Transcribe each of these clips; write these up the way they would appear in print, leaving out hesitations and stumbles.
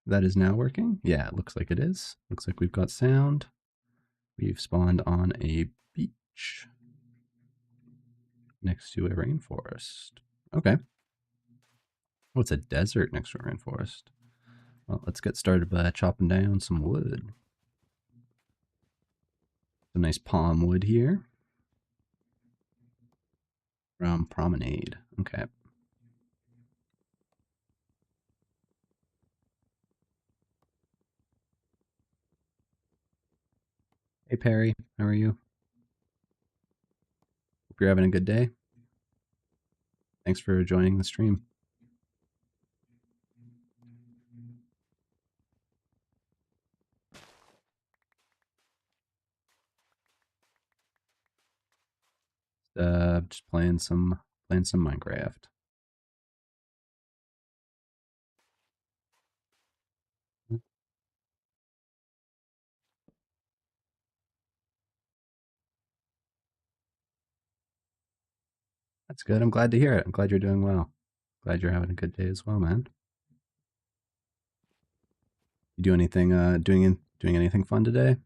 That is now working. Yeah, it looks like it is. Looks like we've got sound. We've spawned on a beach next to a rainforest. Okay. Oh, it's a desert next to a rainforest. Well, let's get started by chopping down some wood. Some nice palm wood here from Promenade. Okay. Hey Perry, how are you? Hope you're having a good day. Thanks for joining the stream. Just playing some Minecraft. That's good. I'm glad to hear it. I'm glad you're doing well. Glad you're having a good day as well, man. You do anything doing anything fun today?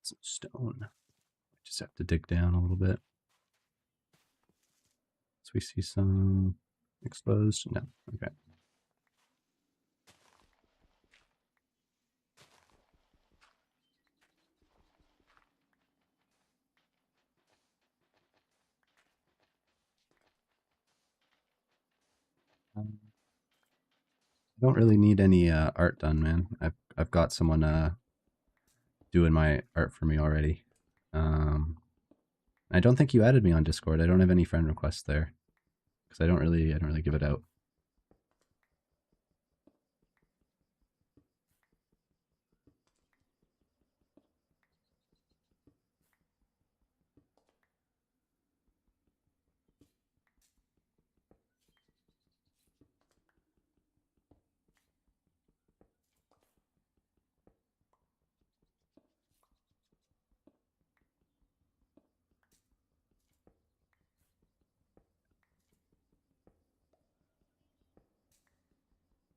Some stone. Just have to dig down a little bit. So we see some exposed. No. Okay. I don't really need any art done, man. I've got someone doing my art for me already. I don't think you added me on Discord. I don't have any friend requests there because I don't really give it out.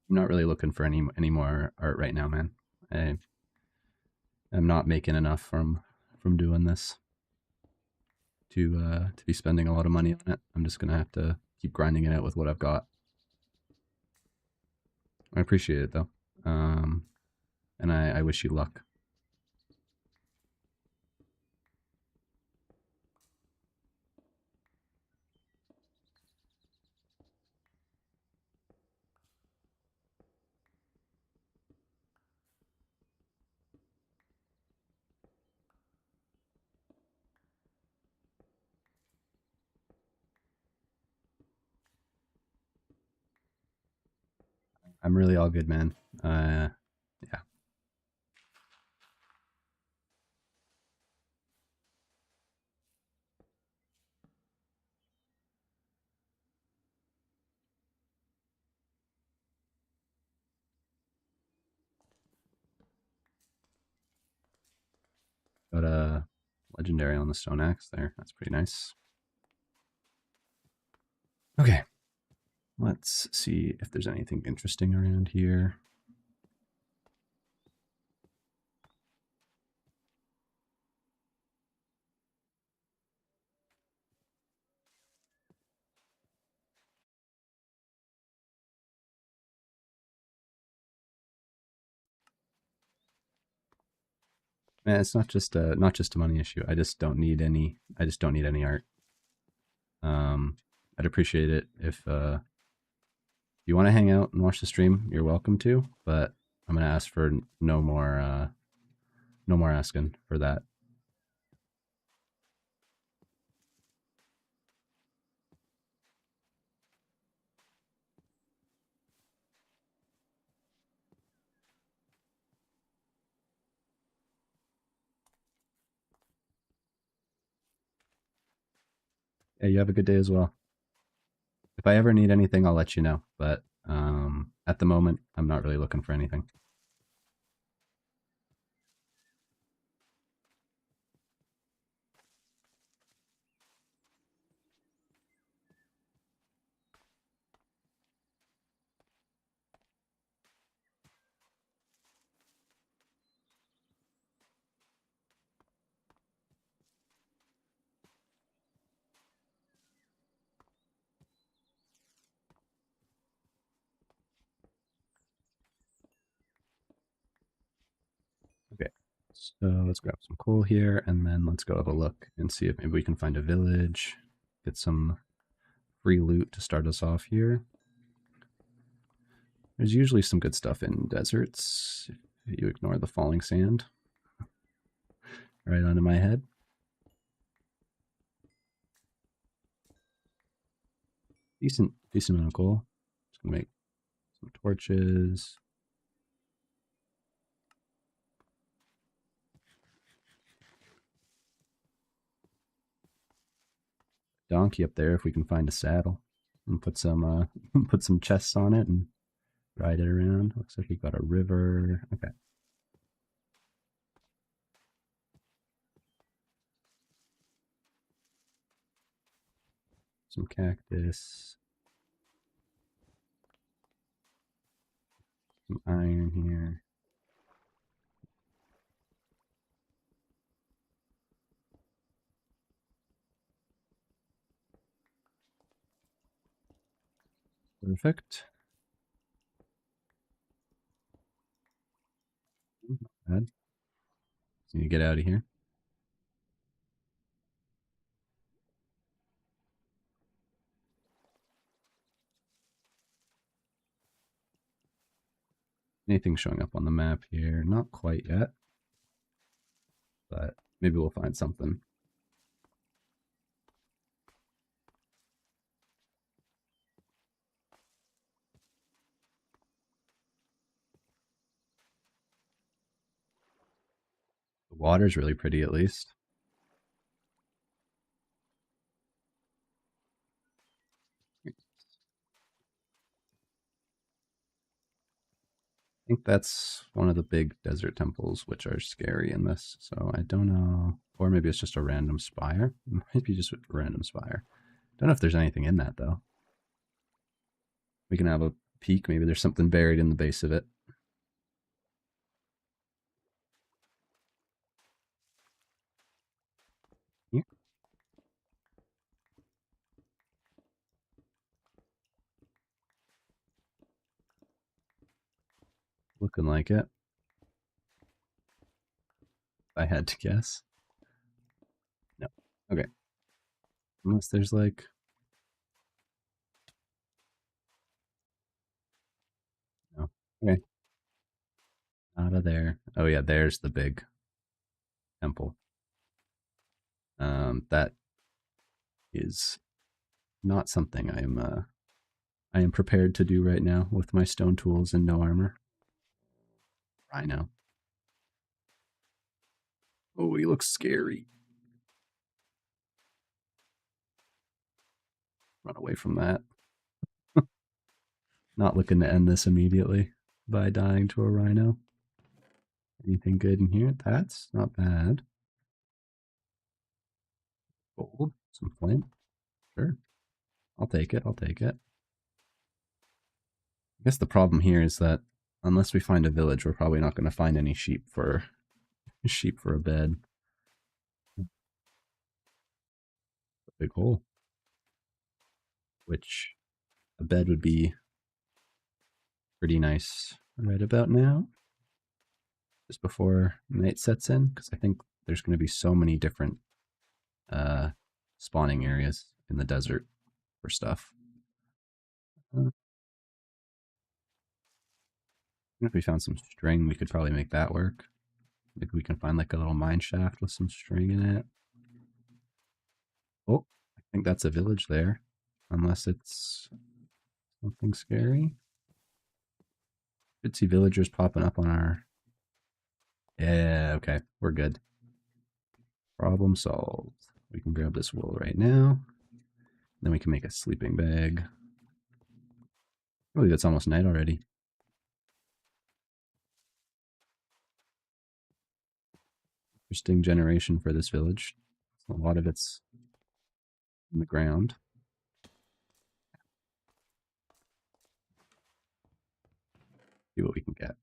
I'm not really looking for any more art right now, man. I am not making enough from doing this to be spending a lot of money on it. I'm just gonna have to keep grinding it out with what I've got. I appreciate it though, and I wish you luck. I'm really all good, man. Yeah, got a legendary on the stone axe there. That's pretty nice. Okay, let's see if there's anything interesting around here. Man, it's not just a money issue. I just don't need any art. I'd appreciate it if you want to hang out and watch the stream. You're welcome to, but I'm gonna ask for no more asking for that. Yeah, you have a good day as well. If I ever need anything, I'll let you know. But at the moment, I'm not really looking for anything. Okay, so let's grab some coal here, and then let's go have a look and see if maybe we can find a village, get some free loot to start us off here. There's usually some good stuff in deserts if you ignore the falling sand right onto my head. Decent amount of coal. Just gonna make some torches. Donkey up there if we can find a saddle and put some put some chests on it and ride it around. Looks like we got a river. Okay. Some cactus. Some iron here. Perfect. Not bad. So you get out of here. Anything showing up on the map here? Not quite yet, but maybe we'll find something. The water's really pretty, at least. I think that's one of the big desert temples, which are scary in this. So I don't know. Or maybe it's just a random spire. It might be just a random spire. Don't know if there's anything in that, though. We can have a peek. Maybe there's something buried in the base of it. Yeah, looking like it. If I had to guess. No. Okay. Unless there's like... No. Okay. Out of there. Oh yeah, there's the big temple. That is not something I am prepared to do right now with my stone tools and no armor. Rhino. Oh, he looks scary. Run away from that. Not looking to end this immediately by dying to a rhino. Anything good in here? That's not bad. Gold, some flint. Sure. I'll take it. I'll take it. I guess the problem here is that unless we find a village, we're probably not going to find any sheep for a bed. A big hole. Which a bed would be pretty nice right about now. Just before night sets in, because I think there's going to be so many different spawning areas in the desert for stuff. If we found some string, we could probably make that work. Maybe we can find like a little mine shaft with some string in it. Oh, I think that's a village there. Unless it's something scary. Could see villagers popping up on our... Yeah, okay, we're good. Problem solved. We can grab this wool right now. Then we can make a sleeping bag. I believe it's almost night already. Interesting generation for this village. A lot of it's in the ground. See what we can get.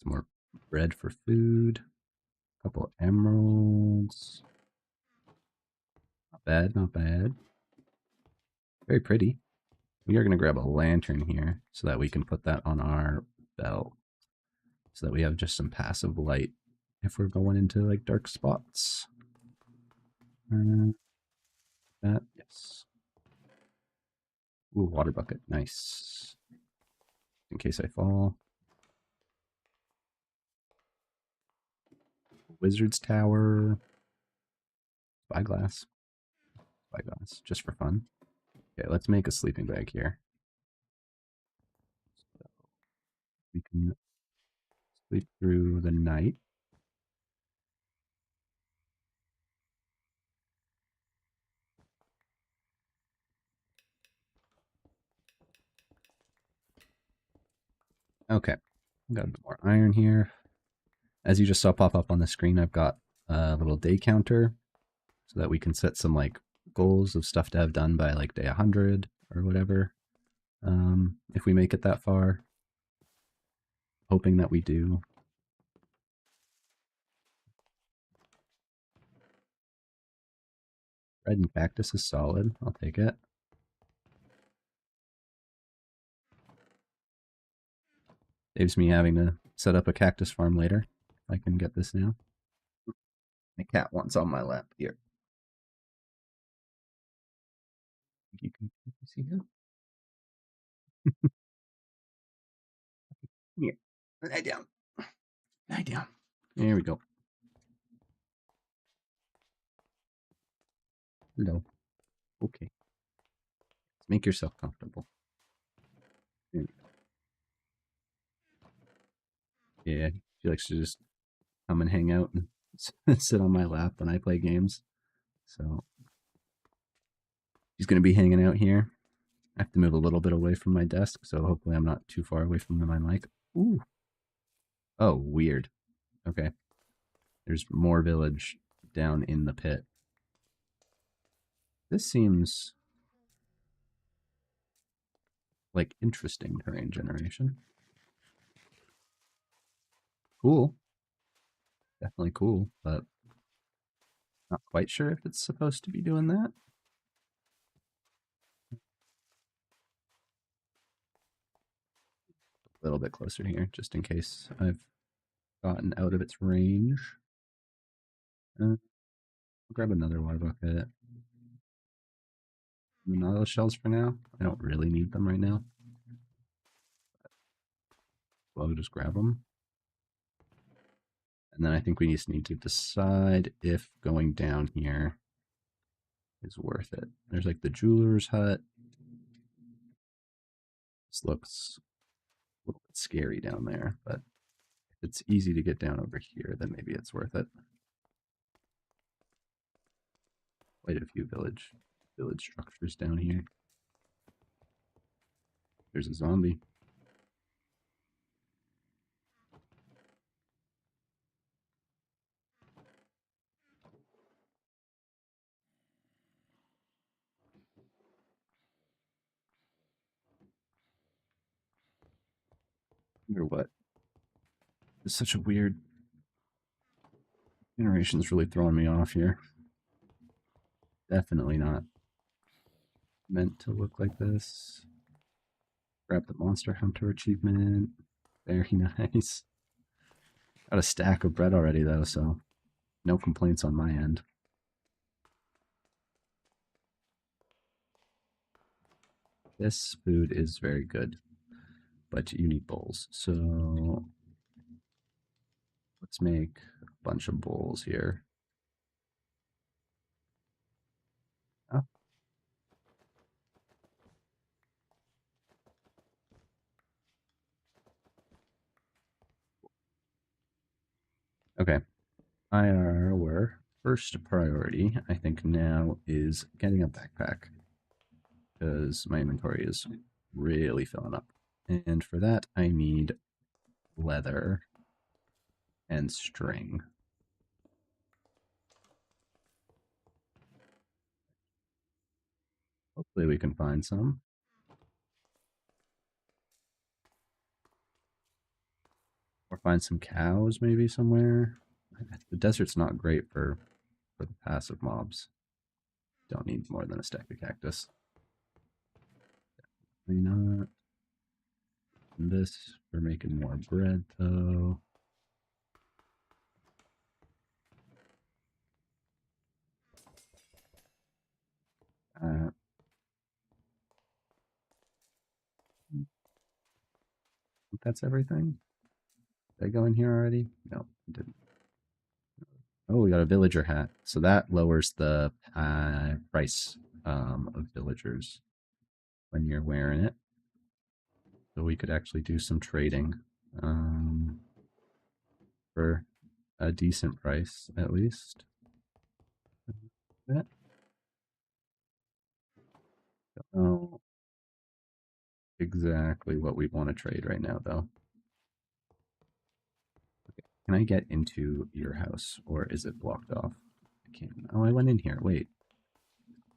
Some more bread for food. A couple emeralds. Not bad, not bad. Very pretty. We are going to grab a lantern here so that we can put that on our belt. So that we have just some passive light if we're going into like dark spots. That, yes. Ooh, water bucket, nice. In case I fall. Wizard's Tower. Spyglass. Spyglass, just for fun. Okay, let's make a sleeping bag here. So we can sleep through the night. Okay, got a bit more iron here. As you just saw pop up on the screen, I've got a little day counter so that we can set some like goals of stuff to have done by like day 100 or whatever. If we make it that far, hoping that we do. Red and cactus is solid. I'll take it. Saves me having to set up a cactus farm later. I can get this now. My cat wants on my lap here. You can see him. Here, lie down. Lie down. There we go. Hello. Okay. Make yourself comfortable. There you go. Yeah, she likes to just come and hang out and sit on my lap when I play games. So she's going to be hanging out here. I have to move a little bit away from my desk, so hopefully I'm not too far away from my mic. Ooh. Oh, weird. Okay. There's more village down in the pit. This seems like interesting terrain generation. Cool. Definitely cool, but not quite sure if it's supposed to be doing that. A little bit closer here, just in case I've gotten out of its range. I'll grab another water bucket. None of those shells for now. I don't really need them right now. Well, I'll just grab them. And then I think we just need to decide if going down here is worth it. There's like the jeweler's hut. This looks a little bit scary down there, but if it's easy to get down over here, then maybe it's worth it. Quite a few village structures down here. There's a zombie. Or what? It's such a weird generation's really throwing me off here. Definitely not meant to look like this. Grab the Monster Hunter achievement. Very nice. Got a stack of bread already though, so no complaints on my end. This food is very good, but you need bowls. So let's make a bunch of bowls here. Oh. Okay. Our first priority, I think now, is getting a backpack because my inventory is really filling up. And for that, I need leather and string. Hopefully we can find some. Or find some cows maybe somewhere. The desert's not great for the passive mobs. Don't need more than a stack of cactus. Maybe not. And this for making more bread though. I think that's everything. Did I go in here already? No, I didn't. Oh, we got a villager hat. So that lowers the price of villagers when you're wearing it. So we could actually do some trading for a decent price at least. Don't know exactly what we want to trade right now though. Can I get into your house or is it blocked off? I can't. Oh, I went in here. Wait.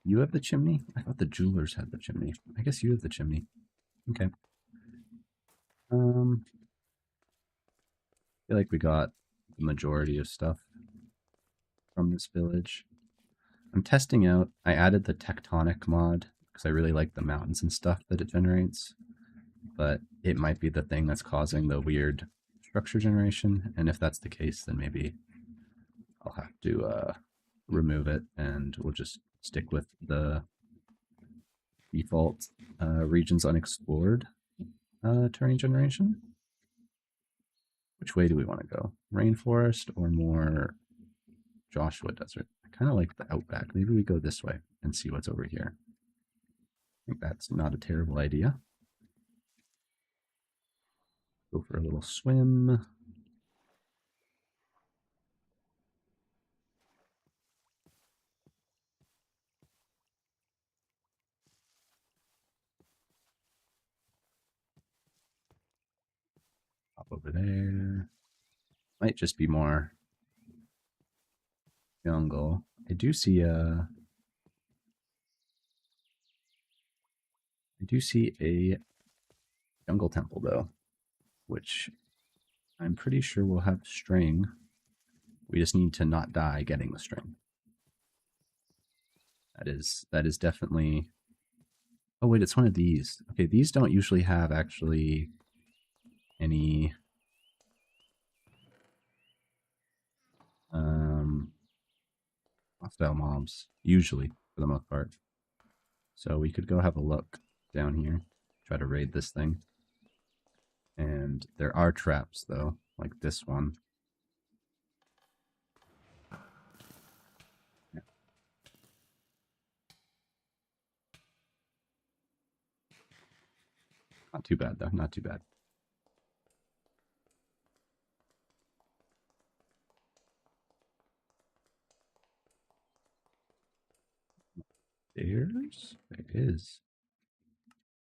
You have the chimney? I thought the jewelers had the chimney. I guess you have the chimney. Okay. I feel like we got the majority of stuff from this village. I'm testing out. I added the tectonic mod because I really like the mountains and stuff that it generates. But it might be the thing that's causing the weird structure generation. And if that's the case, then maybe I'll have to remove it and we'll just stick with the default regions unexplored terrain generation. Which way do we want to go? Rainforest or more Joshua Desert? I kind of like the outback. Maybe we go this way and see what's over here. I think that's not a terrible idea. Go for a little swim. Hop over there. Might just be more jungle. I do see a jungle temple though, which I'm pretty sure will have string. We just need to not die getting the string. That is definitely. Oh wait, it's one of these. Okay, these don't usually have actually any hostile mobs, usually for the most part. So we could go have a look down here, try to raid this thing. And there are traps though, like this one. Yeah. Not too bad though, not too bad. Stairs? There is.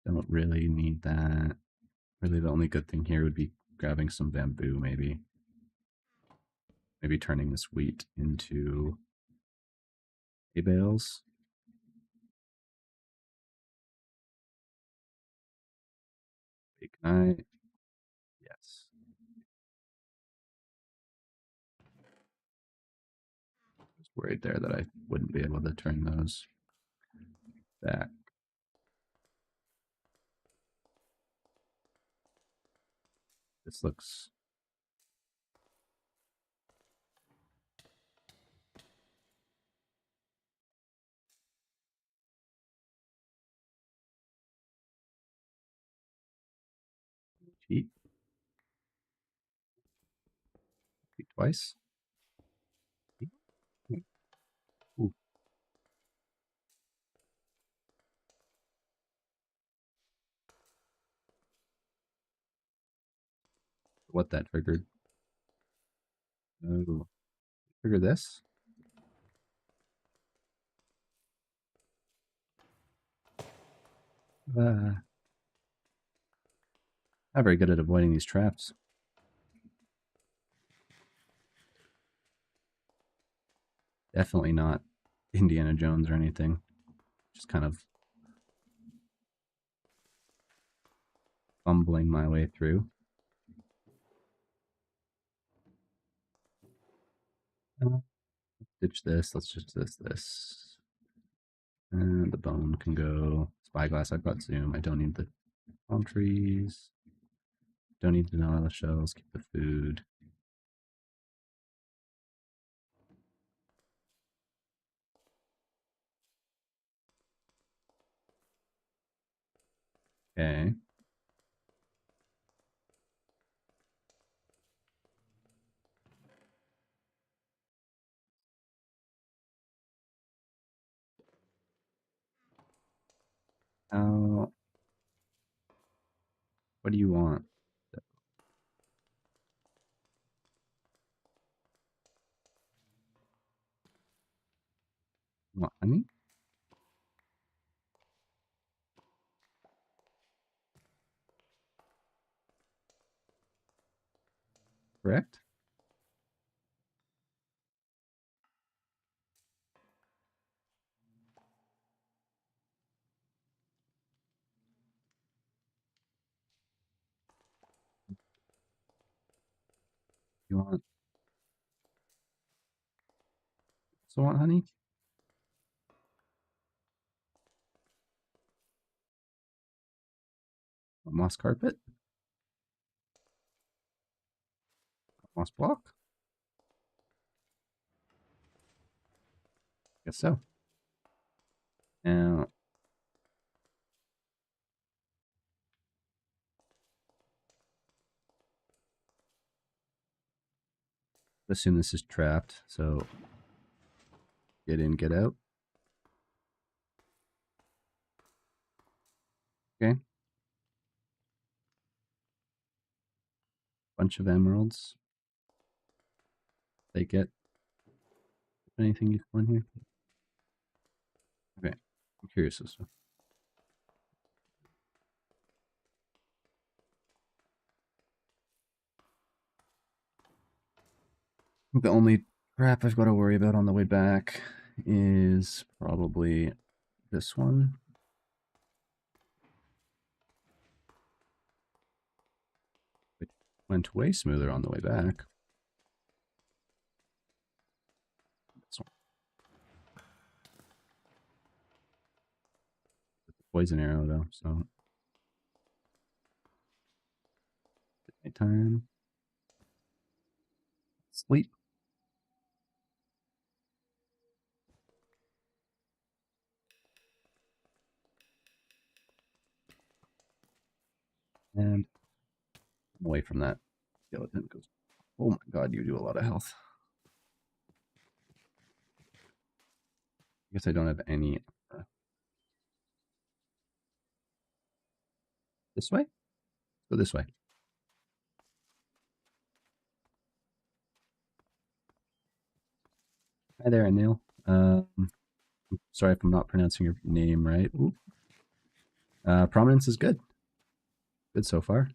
Don't really need that. Really the only good thing here would be grabbing some bamboo maybe. Maybe turning this wheat into hay bales. Wait, can I? Yes. I was worried there that I wouldn't be able to turn those back. This looks cheap. Twice. Ooh, what that triggered. Oh, trigger this? Not very good at avoiding these traps. Definitely not Indiana Jones or anything. Just kind of fumbling my way through. Ditch this. Let's just this. And the bone can go. Spyglass. I've got zoom. I don't need the palm trees. Don't need the vanilla shells. Keep the food. Okay. How? What do you want? You want honey? Correct? You want honey? A moss carpet? A moss block? Guess so. Now, assume this is trapped, so get in, get out. Okay. Bunch of emeralds. They get anything useful in here? Okay. I'm curious as to. The only crap I've got to worry about on the way back is probably this one. Which went way smoother on the way back. This one. Poison arrow though, so nighttime. Sleep. And I'm away from that skeleton because oh my god, you do a lot of health. I guess I don't have any. This way? Go this way. Hi there, Anil. Sorry if I'm not pronouncing your name right. Prominence is good. Good so far.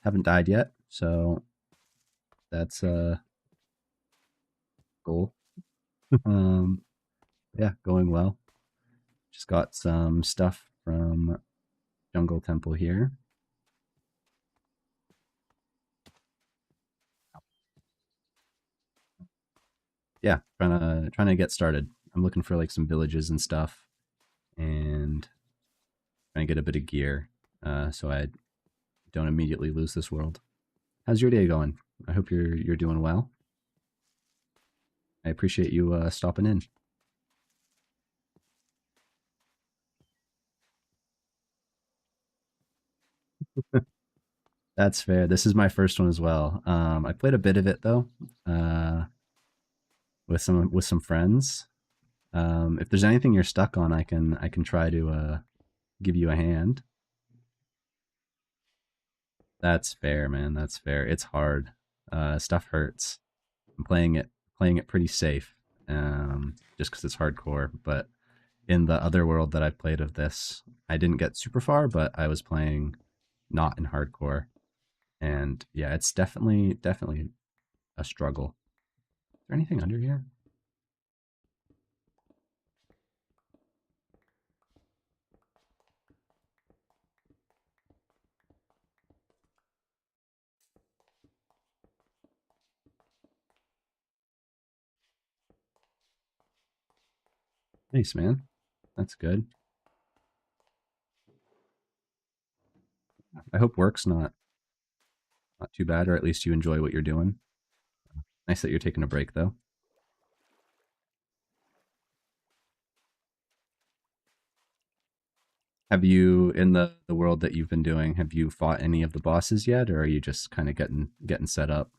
Haven't died yet, so that's a goal. Yeah, going well. Just got some stuff from Jungle Temple here. Yeah, trying to get started. I'm looking for like some villages and stuff, and trying to get a bit of gear, so I don't immediately lose this world. How's your day going? I hope you're doing well. I appreciate you stopping in. That's fair. This is my first one as well. I played a bit of it though, uh, with some friends. If there's anything you're stuck on, I can try to give you a hand. That's fair, man. That's fair. It's hard. Stuff hurts. I'm playing it pretty safe, just because it's hardcore. But in the other world that I played of this, I didn't get super far, but I was playing not in hardcore, and yeah, it's definitely a struggle. Is there anything under here? Nice, man. That's good. I hope work's not too bad, or at least you enjoy what you're doing. Nice that you're taking a break, though. Have you, in the world that you've been doing, have you fought any of the bosses yet, or are you just kind of getting set up?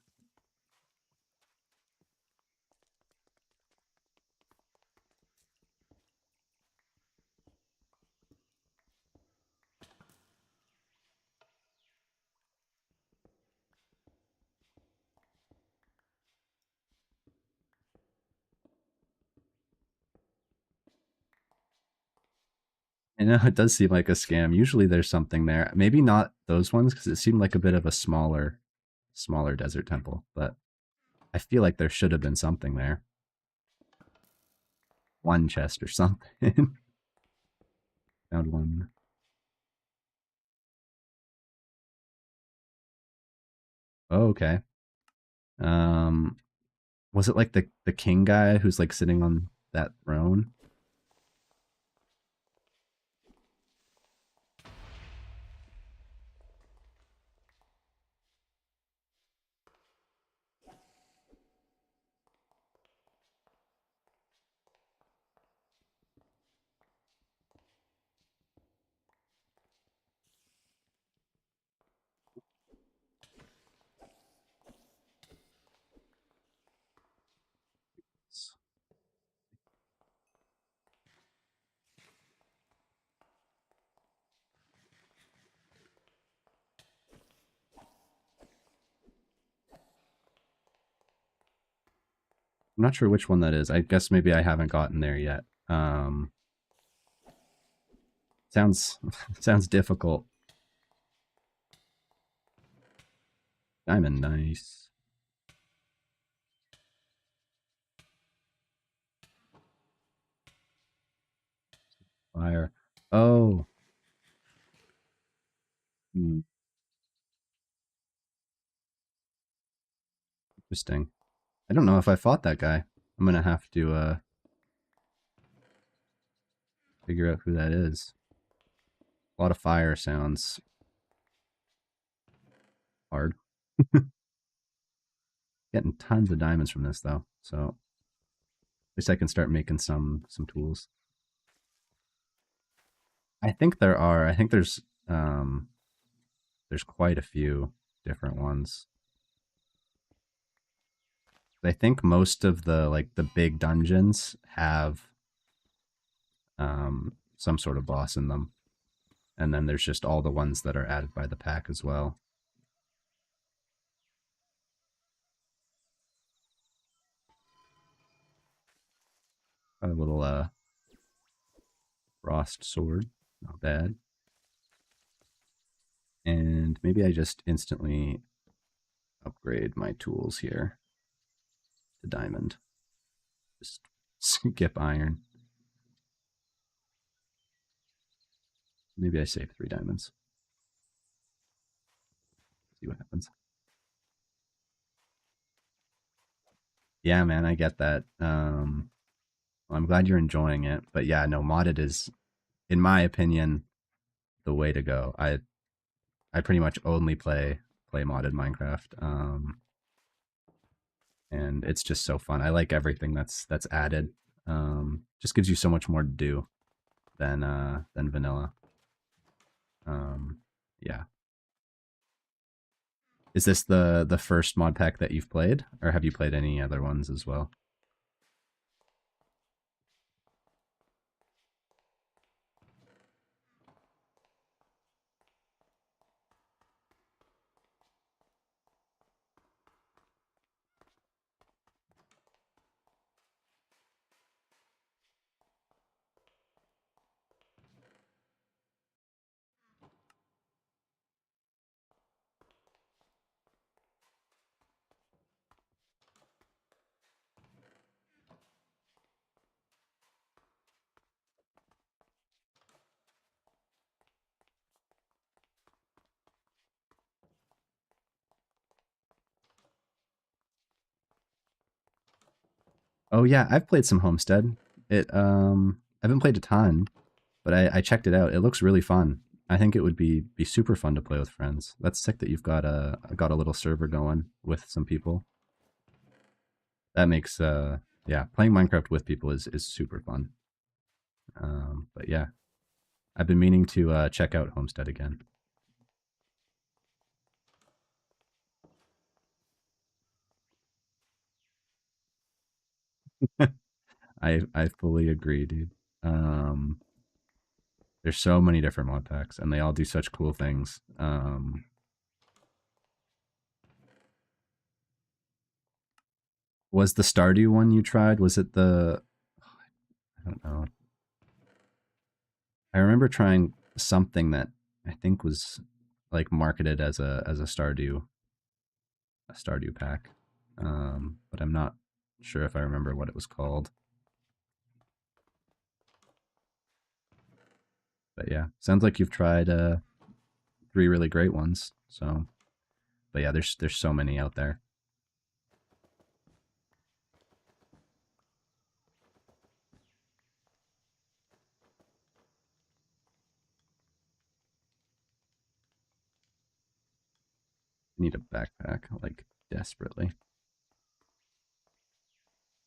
I know it does seem like a scam. Usually there's something there. Maybe not those ones because it seemed like a bit of a smaller desert temple, but I feel like there should have been something there. One chest or something. Found one. Oh, okay. Um, was it like the king guy who's like sitting on that throne? I'm not sure which one that is. I guess maybe I haven't gotten there yet. Sounds sounds difficult. Diamond, nice. Fire. Oh, hmm, interesting. I don't know if I fought that guy. I'm gonna have to figure out who that is. A lot of fire sounds hard. Getting tons of diamonds from this though, so at least I can start making some tools. I think there are. I think there's quite a few different ones. I think most of the like the big dungeons have some sort of boss in them, and then there's just all the ones that are added by the pack as well. A little frost sword, not bad. And maybe I just instantly upgrade my tools here to diamond. Just skip iron. Maybe I save 3 diamonds. See what happens. Yeah, man, I get that. Well, I'm glad you're enjoying it. But yeah, no, modded is, in my opinion, the way to go. I pretty much only play modded Minecraft. And it's just so fun. I like everything that's added. Just gives you so much more to do than vanilla. Um, yeah. Is this the first mod pack that you've played, or have you played any other ones as well? Oh yeah, I've played some Homestead. It haven't played a ton, but I checked it out. It looks really fun. I think it would be super fun to play with friends. That's sick that you've got a little server going with some people. That makes yeah, playing Minecraft with people is super fun. But yeah, I've been meaning to check out Homestead again. I fully agree, dude. Um, there's so many different mod packs, and they all do such cool things. Was the Stardew one you tried? Was it the I don't know. I remember trying something that I think was like marketed as a Stardew pack, but I'm not sure if I remember what it was called. But yeah, sounds like you've tried three really great ones. So, but yeah, there's so many out there. I need a backpack like desperately.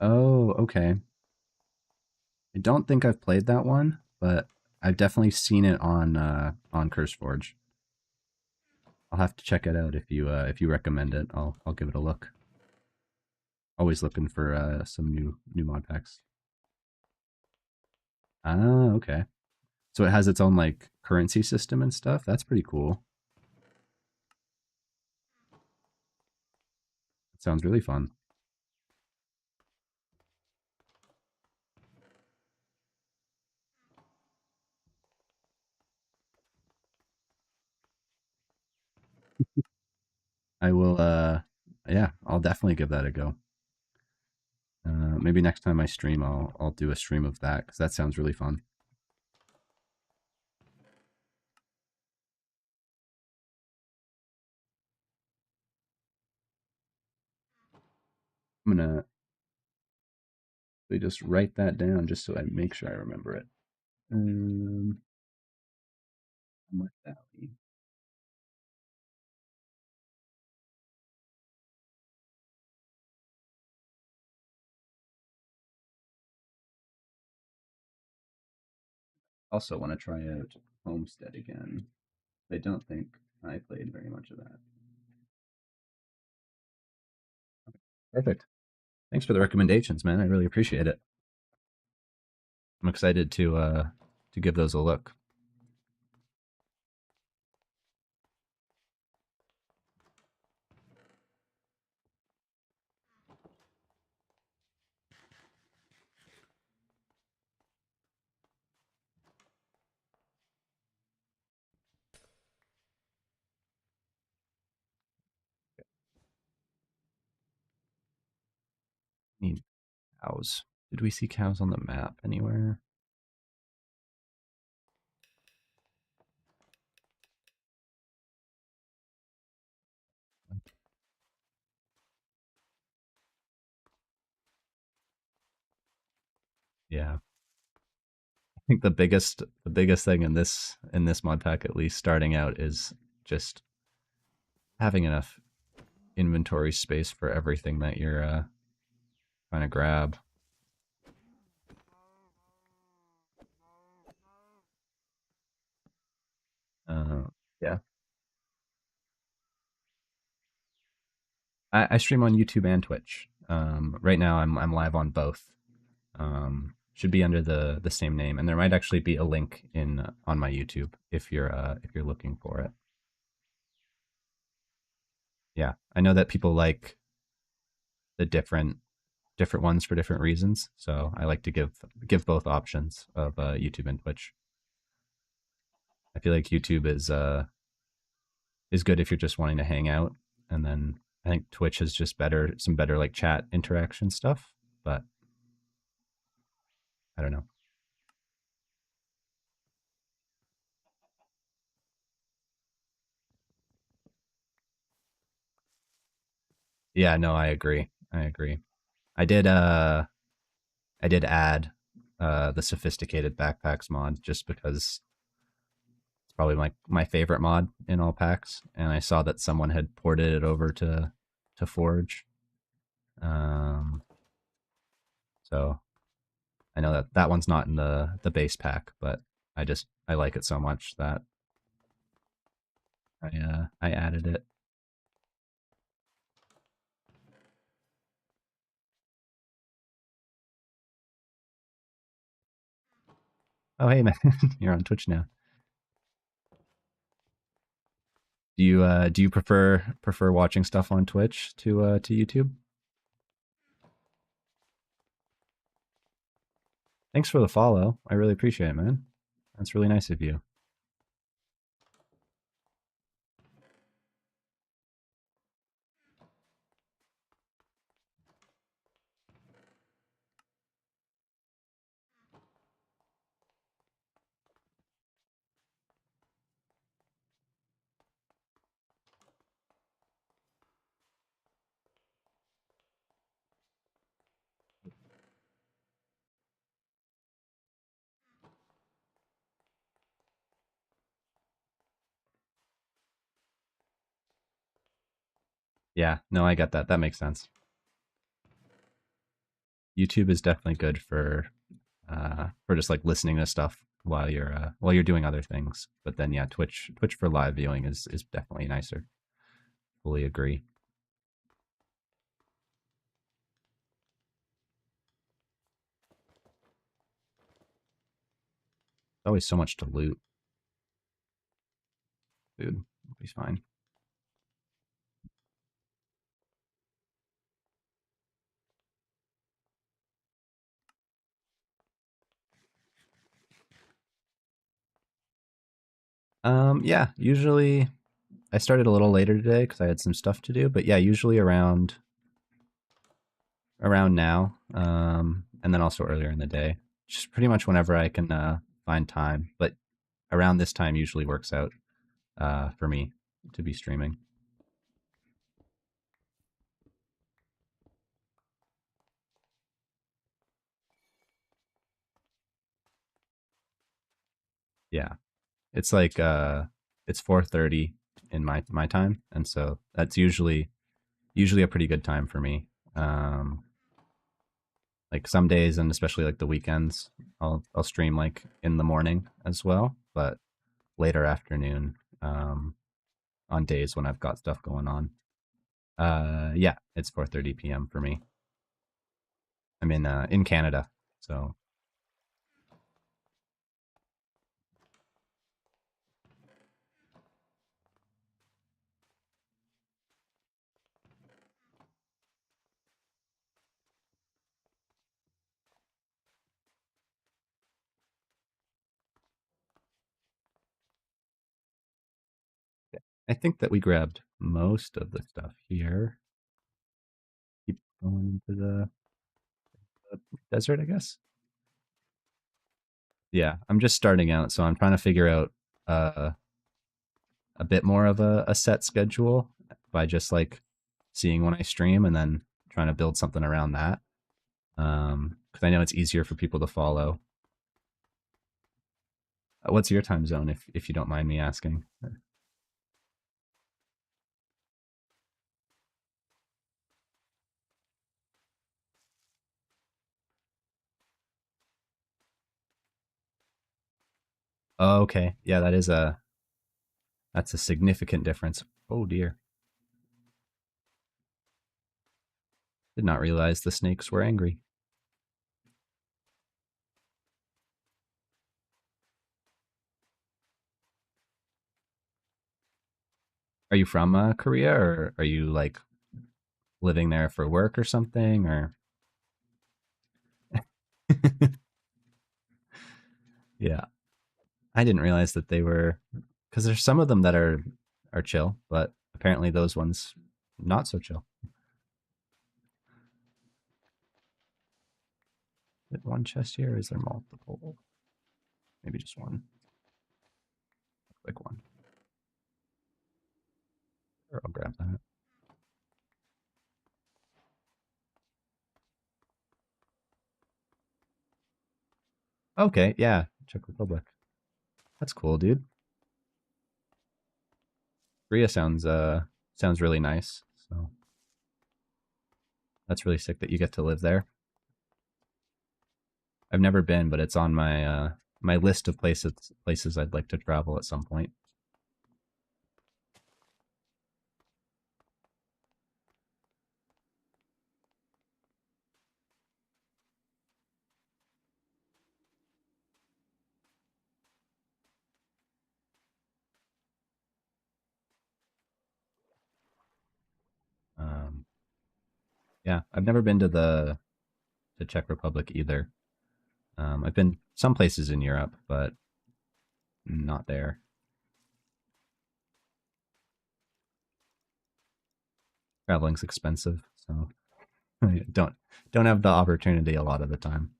Oh, okay. I don't think I've played that one, but I've definitely seen it on CurseForge. I'll have to check it out if you recommend it. I'll give it a look. Always looking for some new mod packs. Ah, okay. So it has its own like currency system and stuff. That's pretty cool. It sounds really fun. I will yeah, I'll definitely give that a go. Maybe next time I stream I'll do a stream of that cuz that sounds really fun. I'm going to just write that down just so I make sure I remember it. Um Mutt Valley. Also want to try out Homestead again. I don't think I played very much of that. Perfect. Thanks for the recommendations, man. I really appreciate it. I'm excited to give those a look. Need cows. Did we see cows on the map anywhere? Yeah. I think the biggest thing in this mod pack at least starting out is just having enough inventory space for everything that you're trying to grab. Yeah. I stream on YouTube and Twitch. Right now I'm live on both. Should be under the same name, and there might actually be a link in on my YouTube if you're looking for it. Yeah, I know that people like the different ones for different reasons, so I like to give both options of YouTube and Twitch. I feel like YouTube is good if you're just wanting to hang out, and then I think Twitch is just some better like chat interaction stuff. But I don't know. Yeah, no, I agree. I agree. I did I did add the sophisticated backpacks mod just because it's probably my favorite mod in all packs, and I saw that someone had ported it over to Forge. Um, so I know that that one's not in the base pack, but I like it so much that I added it. Oh hey man, you're on Twitch now. Do you prefer watching stuff on Twitch to YouTube? Thanks for the follow. I really appreciate it, man. That's really nice of you. Yeah, no, I get that. That makes sense. YouTube is definitely good for just like listening to stuff while you're doing other things. But then yeah, Twitch for live viewing is definitely nicer. Fully agree. Always so much to loot, dude. He's fine. Yeah, usually I started a little later today because I had some stuff to do. But yeah, usually around now, and then also earlier in the day. Just pretty much whenever I can find time. But around this time usually works out for me to be streaming. Yeah, it's like it's 4:30 in my time, and so that's usually a pretty good time for me. Um, like some days, and especially like the weekends, I'll stream like in the morning as well, but later afternoon on days when I've got stuff going on. Yeah, it's 4:30 p.m. for me. I'm in Canada, so I think that we grabbed most of the stuff here. Keep going into the desert, I guess. Yeah, I'm just starting out, so I'm trying to figure out uh, a bit more of a set schedule by just like seeing when I stream and then trying to build something around that. Because I know it's easier for people to follow. What's your time zone, if you don't mind me asking? Oh, okay, yeah, that's a significant difference. Oh dear, did not realize the snakes were angry. Are you from Korea, or are you like living there for work or something? Or yeah, I didn't realize that they were, because there's some of them that are chill, but apparently those ones not so chill. Is it one chest here? Or is there multiple? Maybe just one. Click one. Sure, I'll grab that. Okay, yeah, Czech Republic. That's cool, dude. Korea sounds really nice. So that's really sick that you get to live there. I've never been, but it's on my list of places I'd like to travel at some point. Um, yeah, I've never been to the Czech Republic either. I've been some places in Europe, but not there. Traveling's expensive, so don't don't have the opportunity a lot of the time.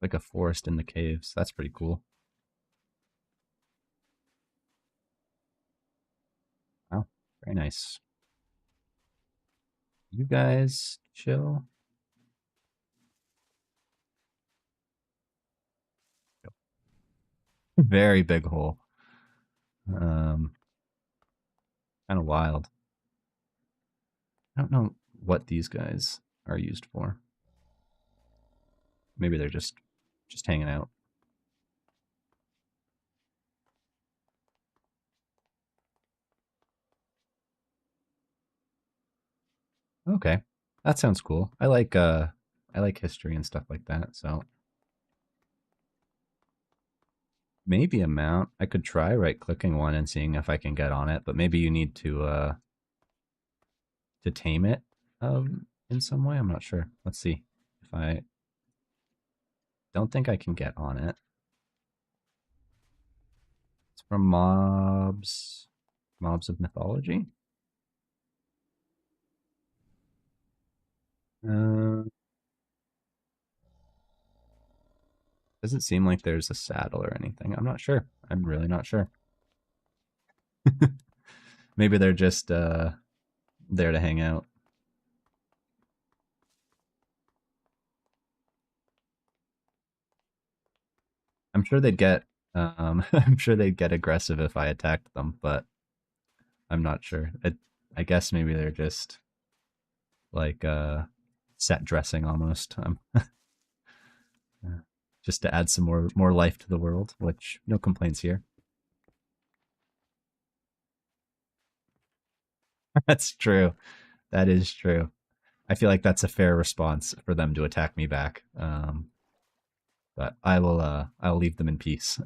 Like a forest in the caves. That's pretty cool. Wow, very nice. You guys chill. Very big hole. Um, kind of wild. I don't know what these guys are used for. Maybe they're just hanging out. Okay. That sounds cool. I like history and stuff like that. So maybe a mount. I could try right clicking one and seeing if I can get on it, but maybe you need to tame it in some way. I'm not sure. Let's see. If I don't think I can get on it. It's from Mobs of Mythology. Uh, doesn't seem like there's a saddle or anything. I'm not sure. I'm really not sure. Maybe they're just there to hang out. I'm sure they'd get I'm sure they'd get aggressive if I attacked them, but I'm not sure. I guess maybe they're just like set dressing almost. Just to add some more life to the world, which no complaints here. That's true. That is true. I feel like that's a fair response for them to attack me back. But I'll leave them in peace.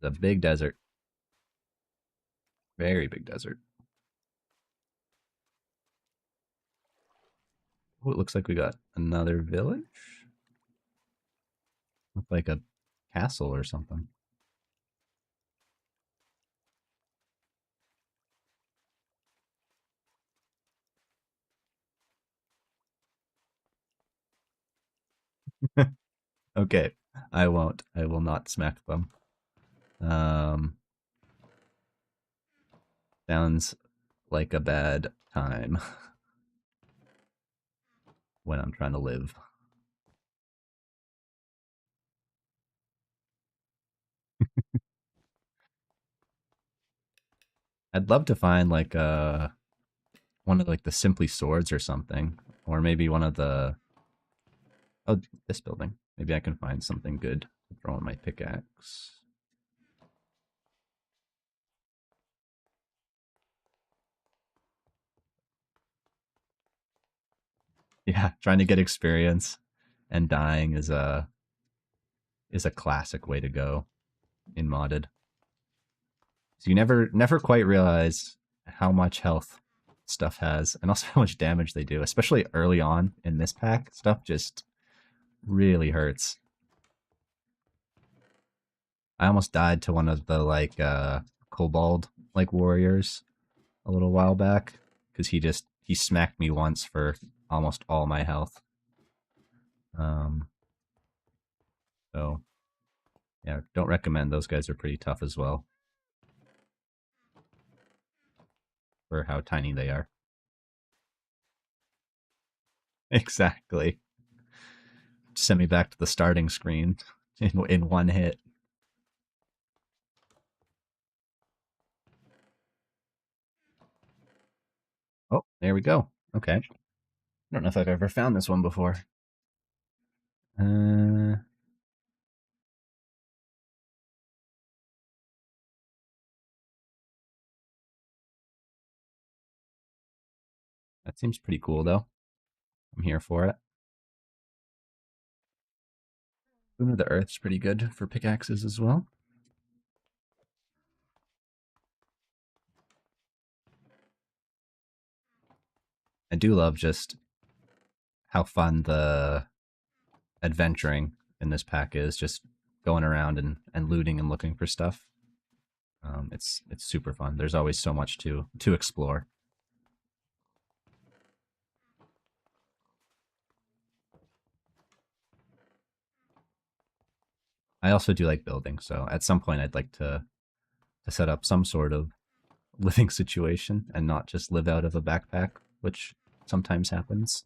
The big desert, very big desert. Oh, it looks like we got another village. Look like a castle or something. Okay, I won't. I will not smack them. Um, sounds like a bad time when I'm trying to live. I'd love to find like one of like the Simply swords or something, or maybe one of the oh this building. Maybe I can find something good to throw on my pickaxe. Yeah, trying to get experience and dying is a classic way to go in modded. So you never quite realize how much health stuff has and also how much damage they do, especially early on in this pack. Stuff just really hurts. I almost died to one of the like kobold like warriors a little while back because he smacked me once for almost all my health. Um, so yeah, don't recommend. Those guys are pretty tough as well for how tiny they are. Exactly. Send me back to the starting screen in one hit. Oh, there we go. Okay. I don't know if I've ever found this one before. Uh, that seems pretty cool though. I'm here for it. Boom of the Earth's pretty good for pickaxes as well. I do love just how fun the adventuring in this pack is, just going around and looting and looking for stuff. It's super fun. There's always so much to explore. I also do like building, so at some point I'd like to set up some sort of living situation and not just live out of a backpack, which sometimes happens.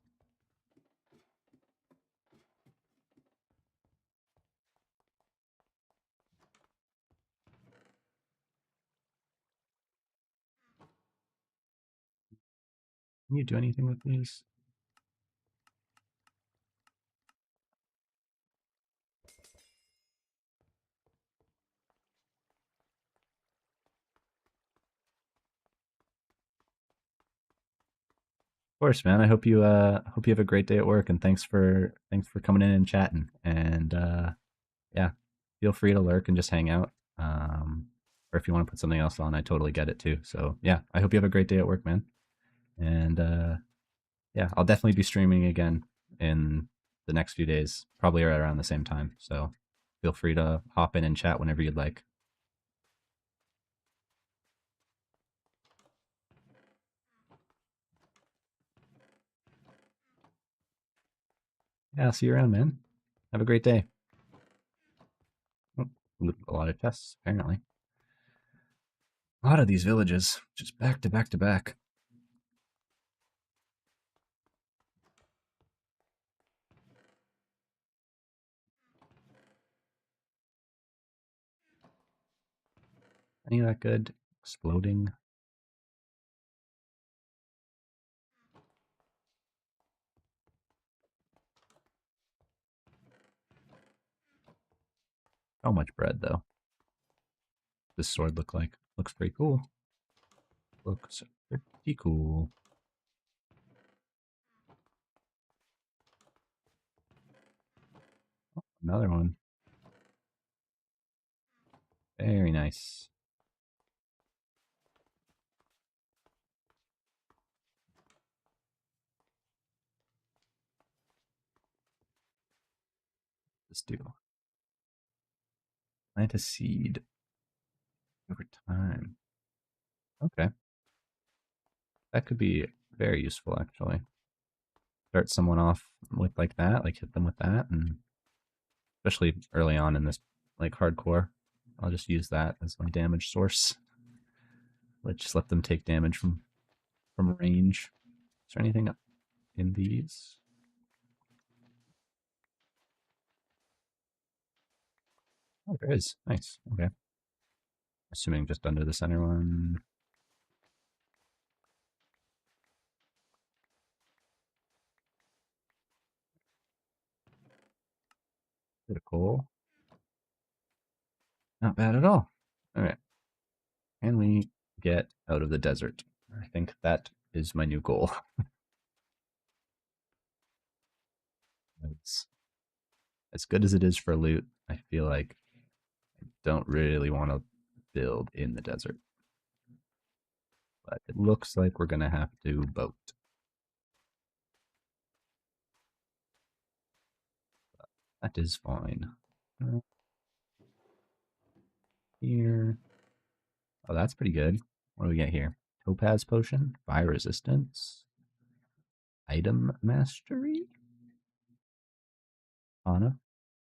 Can you do anything with these? Of course, man. I hope you have a great day at work, and thanks for coming in and chatting. And yeah, feel free to lurk and just hang out. Or if you want to put something else on, I totally get it too. So yeah, I hope you have a great day at work, man. And yeah, I'll definitely be streaming again in the next few days, probably right around the same time. So feel free to hop in and chat whenever you'd like. Yeah, I'll see you around, man. Have a great day. Oh, a lot of chests, apparently. A lot of these villages, just back to back to back. Any of that good? Exploding. So much bread, though. This sword look like? Looks pretty cool. Looks pretty cool. Another one. Very nice. Let's do. Plant a seed over time. Okay. That could be very useful, actually. Start someone off with like that, like hit them with that, and especially early on in this like hardcore, I'll just use that as my damage source. Let's just let them take damage from range. Is there anything in these? Oh, there is. Nice. Okay. Assuming just under the center one. Bit of coal. Not bad at all. All right. Can we get out of the desert? I think that is my new goal. It's, as good as it is for loot, I feel like I don't really want to build in the desert. But it looks like we're going to have to boat. That is fine. here. Oh, that's pretty good. What do we get here? Topaz potion, fire resistance, item mastery, Ana,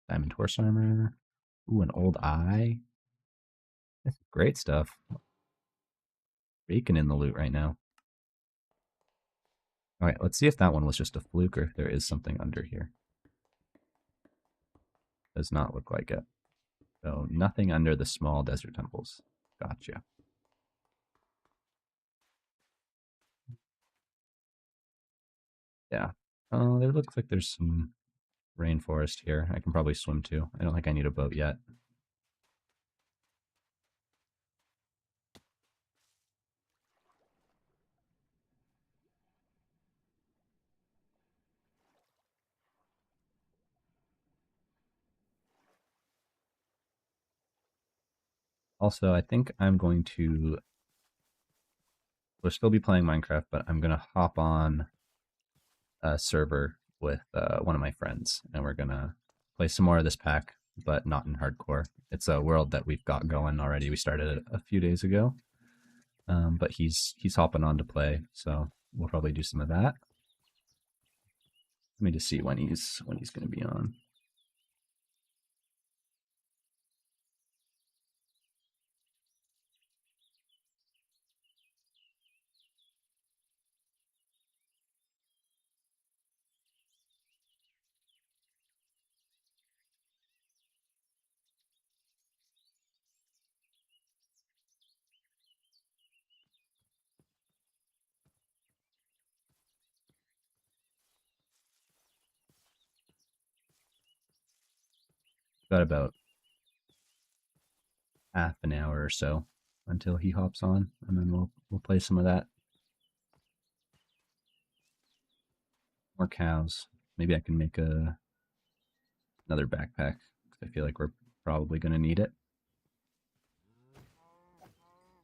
diamond horse armor. Ooh, an old eye. That's great stuff. Raking in the loot right now. All right, let's see if that one was just a fluke or if there is something under here. Does not look like it. So nothing under the small desert temples. Gotcha. Yeah. Oh, there looks like there's some rainforest here. I can probably swim to. I don't think I need a boat yet. Also, I think I'm going to... We'll still be playing Minecraft, but I'm going to hop on a server with one of my friends, and we're going to play some more of this pack, but not in hardcore. It's a world that we've got going already. We started it a few days ago, but he's hopping on to play, so we'll probably do some of that. Let me just see when he's going to be on. Got about half an hour or so until he hops on, and then we'll play some of that. More cows. Maybe I can make another backpack because I feel like we're probably going to need it.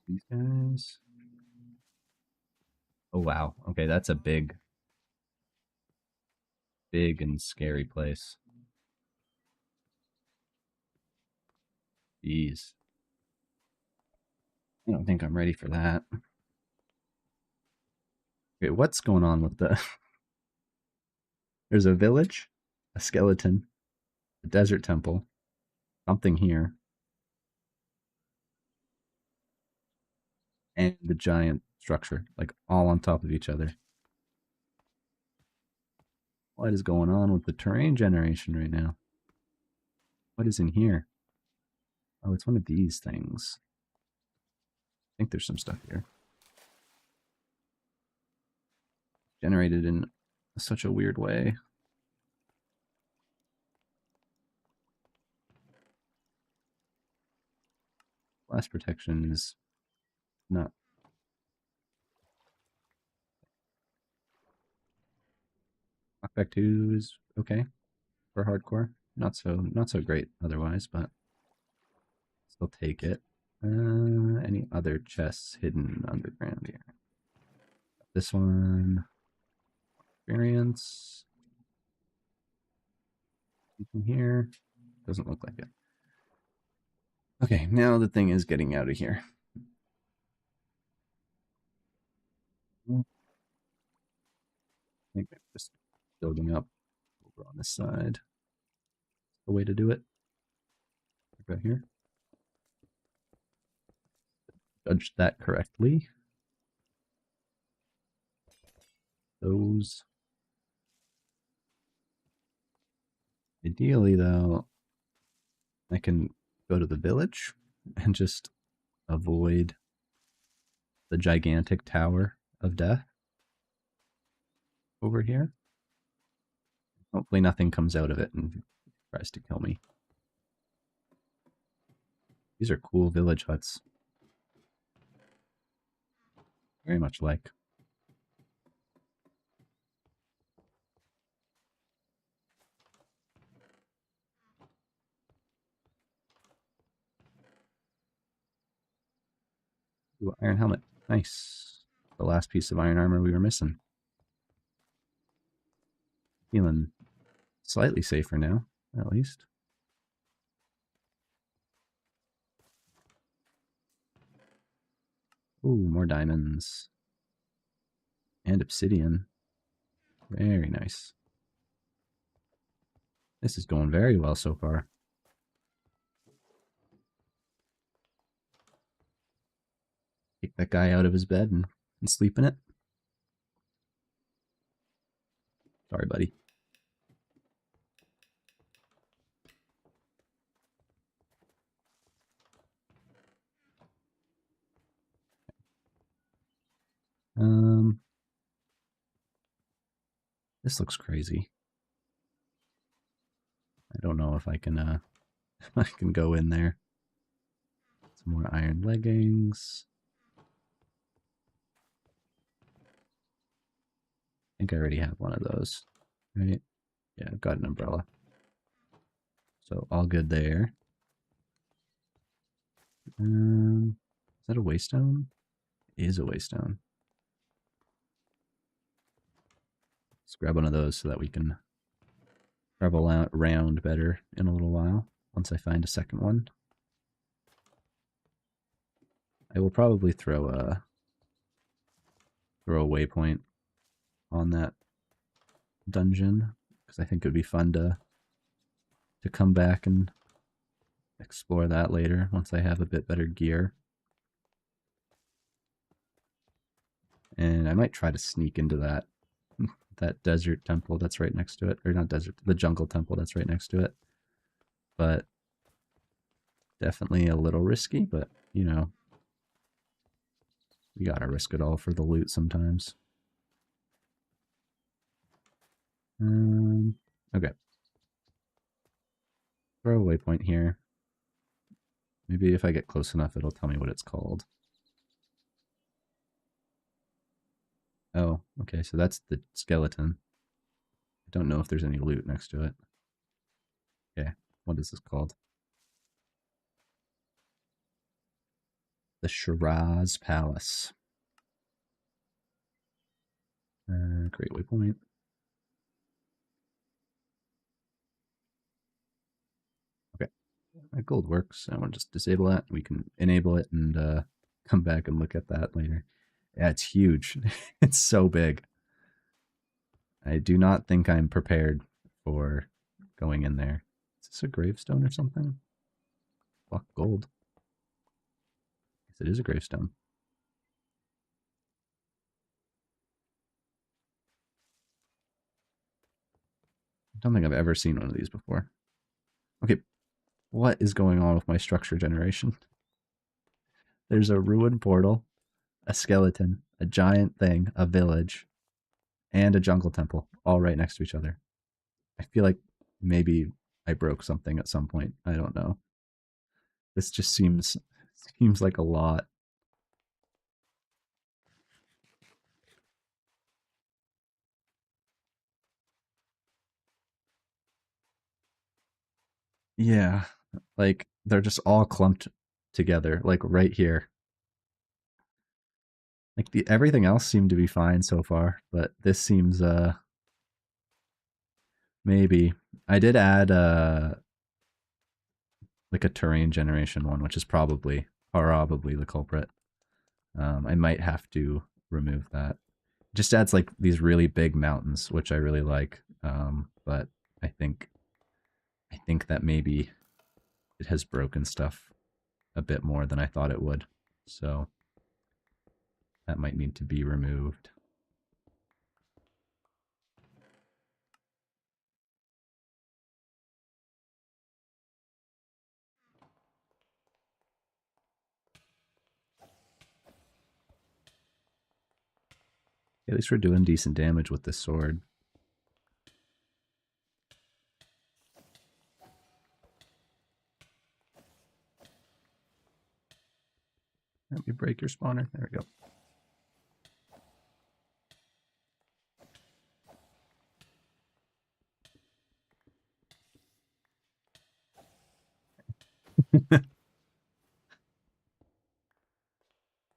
These guys. Oh wow. Okay, that's a big and scary place. Jeez. I don't think I'm ready for that. Okay, what's going on with the... There's a village, a skeleton, a desert temple, something here, and the giant structure, like all on top of each other. What is going on with the terrain generation right now? What is in here? Oh, it's one of these things. I think there's some stuff here. Generated in such a weird way. Blast protection is not... Knockback 2 is okay for hardcore. Not so great otherwise, but still take it. Any other chests hidden underground here? This one. Experience. Anything here? Doesn't look like it. Okay, now the thing is getting out of here. I think I'm just building up over on this side. The way to do it. Right here. Judged that correctly. Those. Ideally, though, I can go to the village and just avoid the gigantic tower of death over here. Hopefully nothing comes out of it and tries to kill me. These are cool village huts. Very much like. Ooh, iron helmet. Nice. The last piece of iron armor we were missing. Feeling slightly safer now, at least. Ooh, more diamonds. And obsidian. Very nice. This is going very well so far. Take that guy out of his bed and sleep in it. Sorry, buddy. This looks crazy. I don't know if I can if I can go in there. Some more iron leggings. I think I already have one of those, right? Yeah, I've got an umbrella. So all good there. Is that a waystone? It is a waystone. Let's grab one of those so that we can travel out around better in a little while once I find a second one. I will probably throw a waypoint on that dungeon because I think it would be fun to come back and explore that later once I have a bit better gear. And I might try to sneak into that that desert temple that's right next to it, or not desert, the jungle temple that's right next to it. But definitely a little risky, but you know, you gotta risk it all for the loot sometimes. Okay. Throw a waypoint here. Maybe if I get close enough, it'll tell me what it's called. Oh, okay, so that's the skeleton. I don't know if there's any loot next to it. Okay, what is this called? The Shiraz Palace. Great waypoint. Okay, that gold works. I want to just disable that. We can enable it and come back and look at that later. Yeah, it's huge. It's so big. I do not think I'm prepared for going in there. Is this a gravestone or something? Fuck gold. Yes, it is a gravestone. I don't think I've ever seen one of these before. Okay, what is going on with my structure generation? There's a ruined portal, a skeleton, a giant thing, a village, and a jungle temple all right next to each other. I feel like maybe I broke something at some point. I don't know. This just seems like a lot. Yeah, like they're just all clumped together, like right here. Like the everything else seemed to be fine so far, but this seems maybe I did add like a terrain generation one, which is probably the culprit. I might have to remove that. It just adds like these really big mountains, which I really like. But I think that maybe it has broken stuff a bit more than I thought it would. So that might need to be removed. At least we're doing decent damage with this sword. Let me break your spawner. There we go.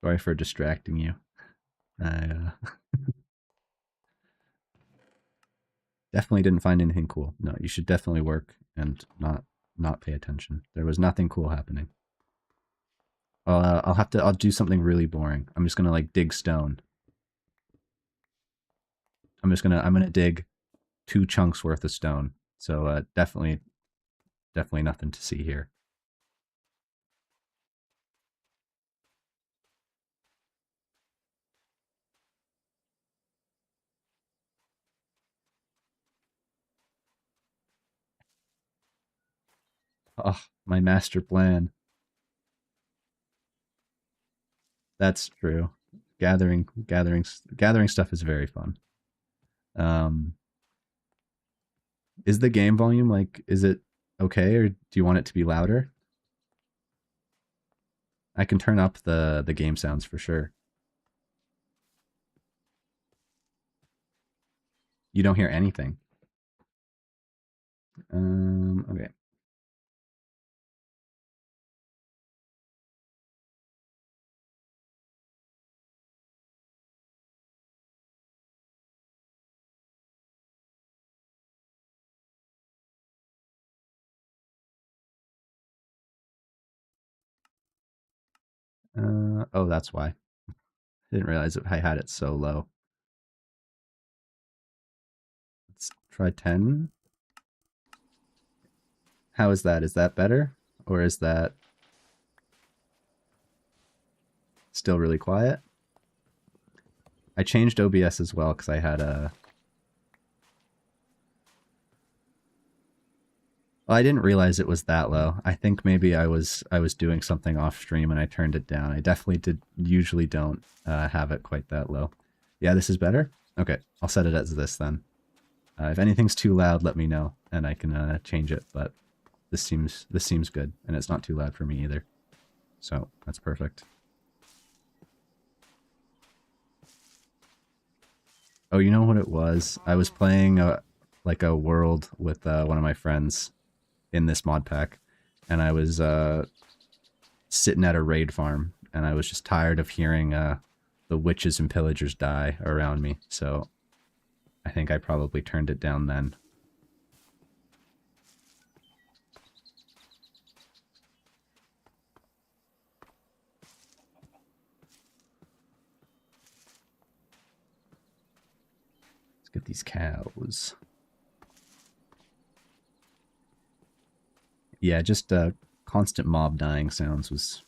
Sorry for distracting you. I definitely didn't find anything cool. No, you should definitely work and not pay attention. There was nothing cool happening. I'll do something really boring. I'm just gonna like dig stone. I'm gonna dig 2 chunks worth of stone. So definitely nothing to see here. Oh, my master plan. That's true. Gathering stuff is very fun. Um, is the game volume like, is it okay, or do you want it to be louder? I can turn up the game sounds for sure. You don't hear anything. Okay. Oh, that's why. I didn't realize I had it so low. Let's try 10. How is that? Is that better? Or is that still really quiet? I changed OBS as well because I had a... Well, I didn't realize it was that low. I think maybe I was doing something off stream and I turned it down. I definitely usually don't have it quite that low. Yeah, this is better? Okay, I'll set it as this then. If anything's too loud, let me know and I can change it, but this seems good and it's not too loud for me either. So, that's perfect. Oh, you know what it was? I was playing like a world with one of my friends in this mod pack, and I was sitting at a raid farm, and I was just tired of hearing the witches and pillagers die around me. So I think I probably turned it down then. Let's get these cows. Yeah, just constant mob dying sounds was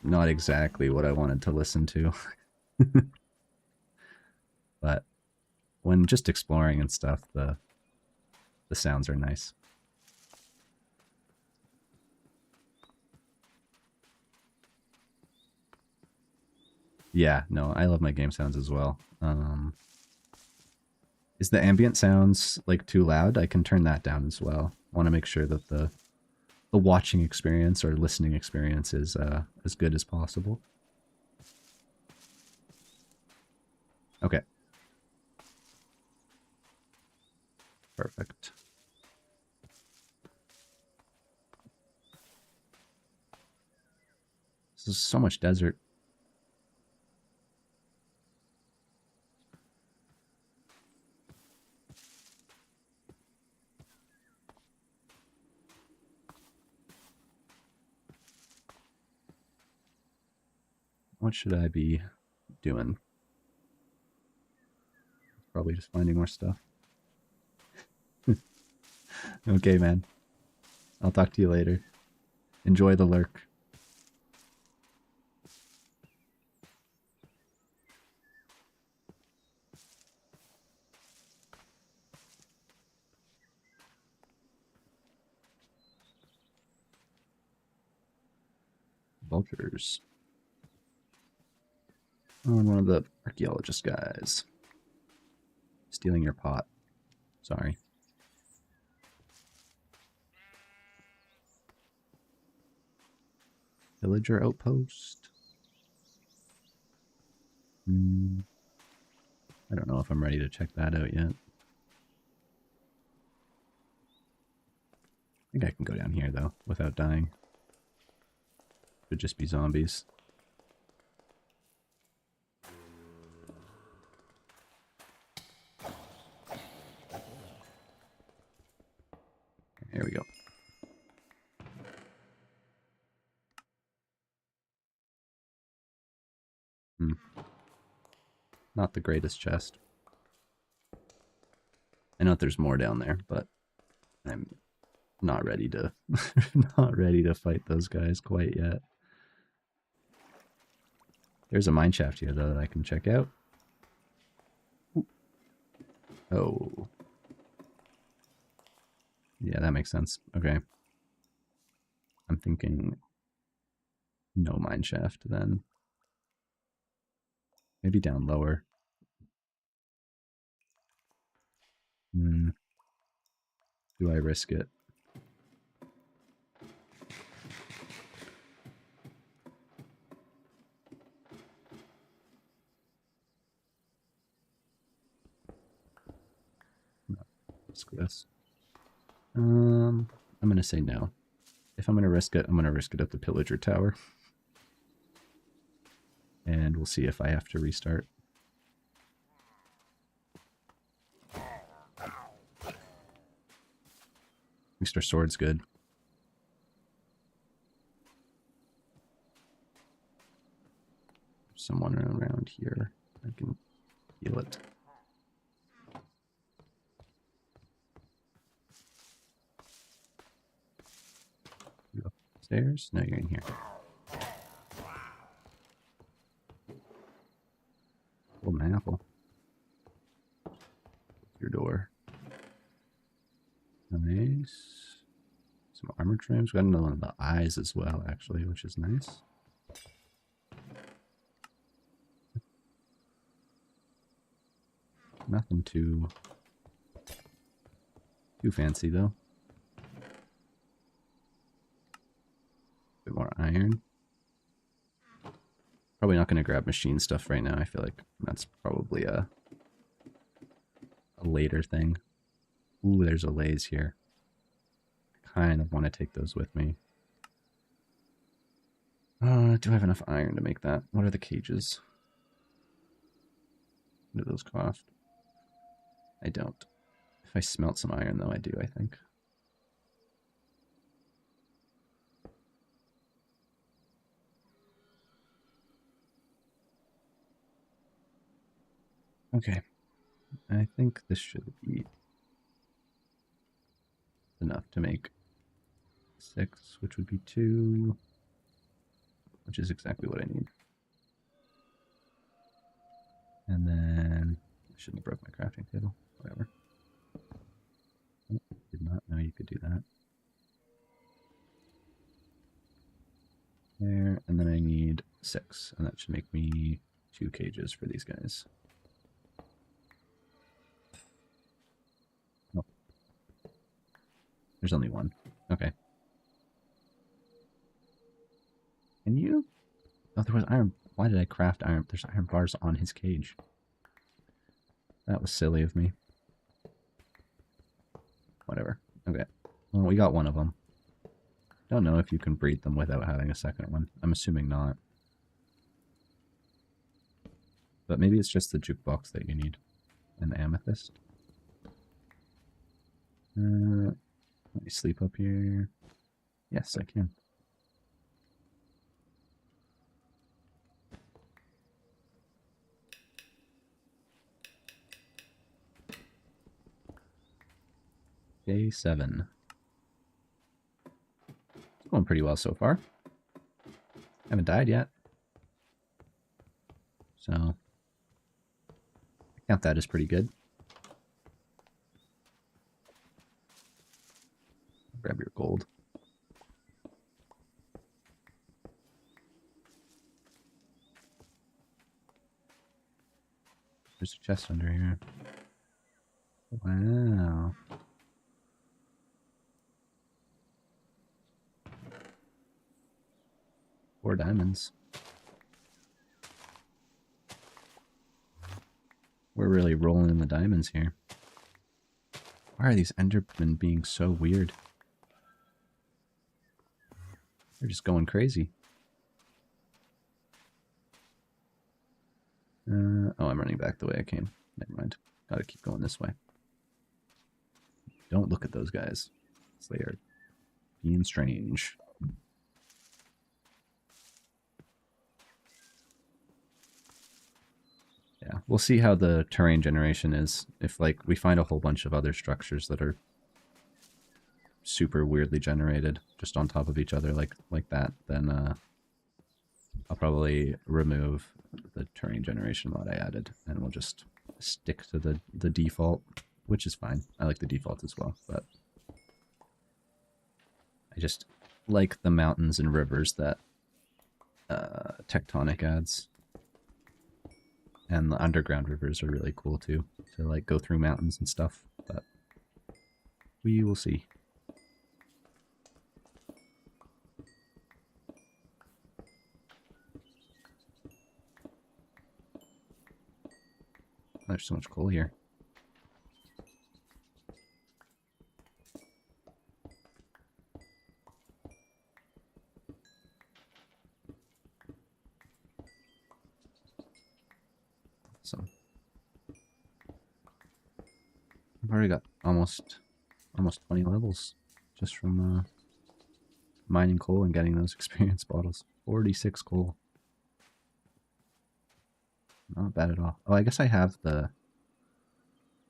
not exactly what I wanted to listen to. But when just exploring and stuff, the sounds are nice. Yeah, no, I love my game sounds as well. Is the ambient sounds like too loud? I can turn that down as well. I want to make sure that the watching experience or listening experience is as good as possible. Okay. Perfect. This is so much desert. What should I be doing? Probably just finding more stuff. Okay, man. I'll talk to you later. Enjoy the lurk. Vultures. Oh, one of the archaeologist guys. Stealing your pot. Sorry. Villager outpost. I don't know if I'm ready to check that out yet. I think I can go down here, though, without dying. Could just be zombies. Here we go. Not the greatest chest. I know that there's more down there, but I'm not ready to not ready to fight those guys quite yet. There's a mine shaft here though that I can check out. Ooh. Oh. Yeah, that makes sense. Okay. I'm thinking no mine shaft then. Maybe down lower. Do I risk it? No, risk this. I'm gonna say no. If I'm gonna risk it, I'm gonna risk it at the pillager tower. And we'll see if I have to restart. At least our sword's good. There's someone around here. I can heal it. You upstairs? No, you're in here. Golden apple. Your door. Nice. Some armor trims. We got another one of the eyes as well, actually, which is nice. Nothing too fancy though. Bit more iron. Probably not going to grab machine stuff right now. I feel like that's probably a later thing. Ooh, there's a lays here. Kind of want to take those with me. Do I have enough iron to make that? What are the cages? What do those cost? I don't. If I smelt some iron, though, I do, I think. Okay. I think this should be enough to make 6, which would be 2, which is exactly what I need. And then I shouldn't have broke my crafting table. Whatever. Oh, did not know you could do that. There, and then I need 6, and that should make me 2 cages for these guys. Oh. There's only 1. Okay. Can you? Oh, there was iron. Why did I craft iron? There's iron bars on his cage. That was silly of me. Whatever. Okay. Well, we got one of them. Don't know if you can breed them without having a second one. I'm assuming not. But maybe it's just the jukebox that you need. And the amethyst. Let me sleep up here. Yes, I can. Day 7. It's going pretty well so far. Haven't died yet. So, I count that as pretty good. Grab your gold. There's a chest under here. Wow. Four diamonds. We're really rolling in the diamonds here. Why are these endermen being so weird? They're just going crazy. Oh, I'm running back the way I came. Never mind. Gotta keep going this way. Don't look at those guys. They are being strange. Yeah, We'll see how the terrain generation is. If like we find a whole bunch of other structures that are super weirdly generated just on top of each other like that, then I'll probably remove the terrain generation mod I added, and we'll just stick to the default, which is fine. I like the default as well, but I just like the mountains and rivers that Tectonic adds. And the underground rivers are really cool too, to like go through mountains and stuff, but we will see. There's so much coal here. So I've already got almost 20 levels just from mining coal and getting those experience bottles. 46 coal. Not bad at all. Oh, I guess I have the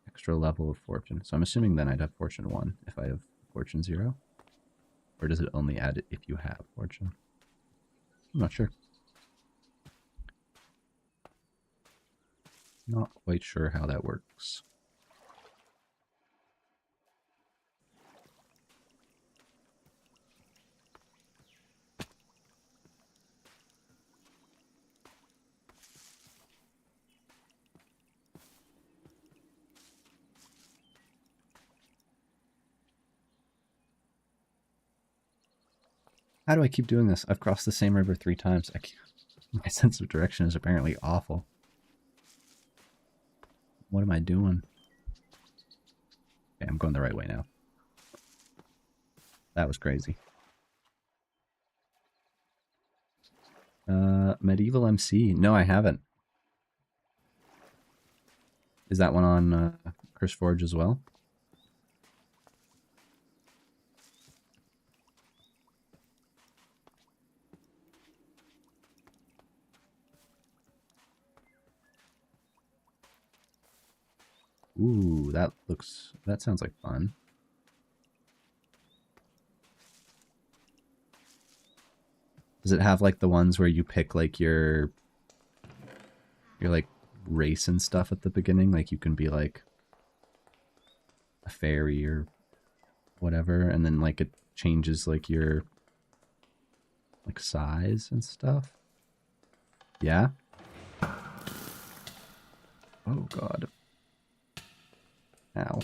extra level of fortune. So I'm assuming then I'd have fortune 1 if I have fortune 0. Or does it only add it if you have fortune? I'm not sure. Not quite sure how that works. How do I keep doing this? I've crossed the same river 3 times. My sense of direction is apparently awful. What am I doing? Okay, I'm going the right way now. That was crazy. Medieval MC. No, I haven't. Is that one on Curse Forge as well? Ooh, that sounds like fun. Does it have like the ones where you pick like your like race and stuff at the beginning? Like you can be like a fairy or whatever, and then like it changes like your like size and stuff? Yeah? Oh god. Ow.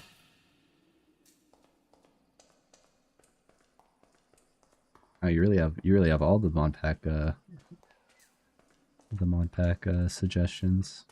Oh, you really have all the mod pack suggestions.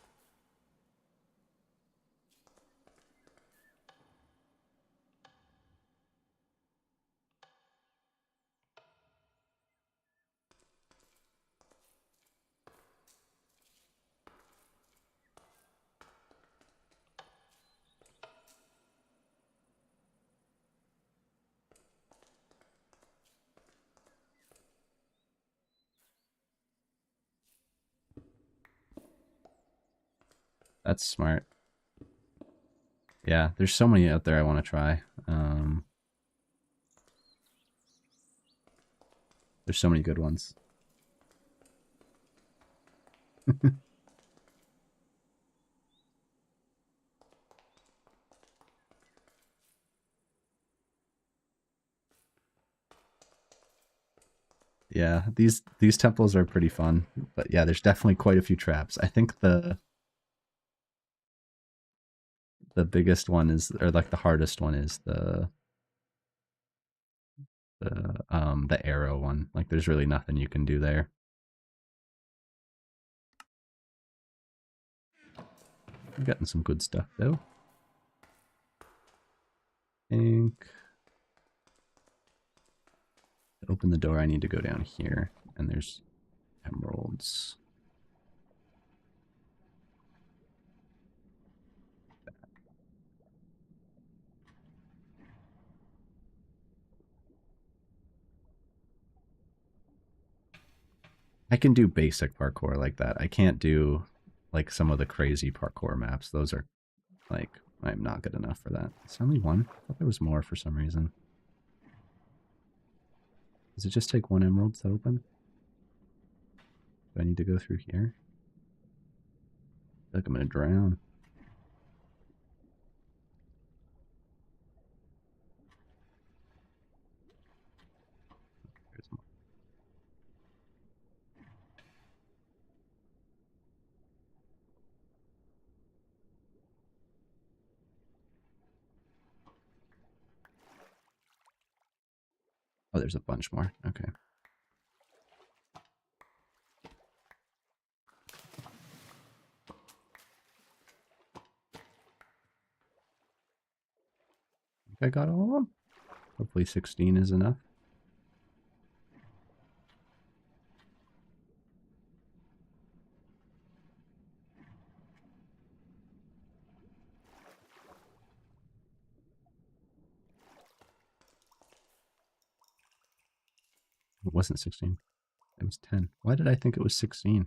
That's smart. Yeah, there's so many out there I want to try. There's so many good ones. Yeah, these temples are pretty fun, but yeah, there's definitely quite a few traps. I think the biggest one is, or like the hardest one is the arrow one. Like there's really nothing you can do there. I'm getting some good stuff though. I think to open the door I need to go down here, and there's emeralds. I can do basic parkour like that. I can't do like some of the crazy parkour maps. Those are like, I'm not good enough for that. It's only one? I thought there was more for some reason. Does it just take one emerald to open? Do I need to go through here? I feel like I'm gonna drown. There's more. Oh, there's a bunch more. Okay. I got all of them. Hopefully 16 is enough. It wasn't 16. It was 10. Why did I think it was 16?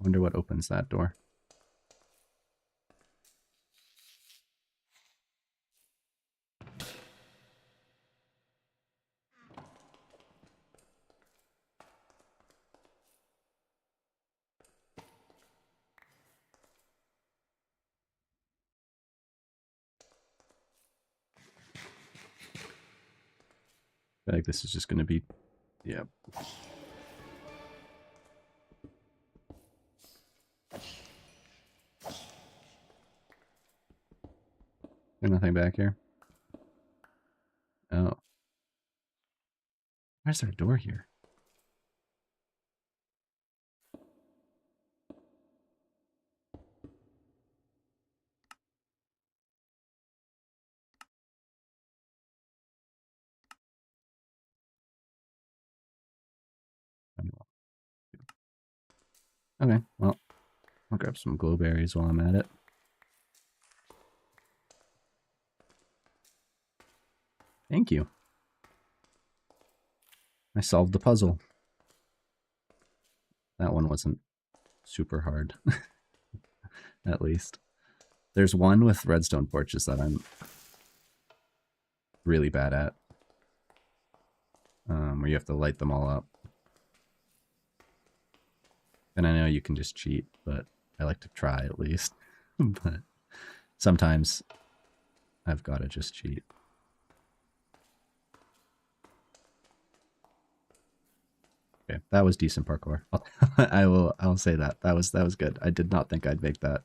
I wonder what opens that door. I feel like this is just going to be... Yeah. There's nothing back here. Oh. Where's there a door here? Okay, well, I'll grab some glowberries while I'm at it. Thank you. I solved the puzzle. That one wasn't super hard, at least. There's one with redstone torches that I'm really bad at, where you have to light them all up. And I know you can just cheat, but I like to try at least. But sometimes I've got to just cheat. Okay, that was decent parkour. I'll say that. That was good. I did not think I'd make that.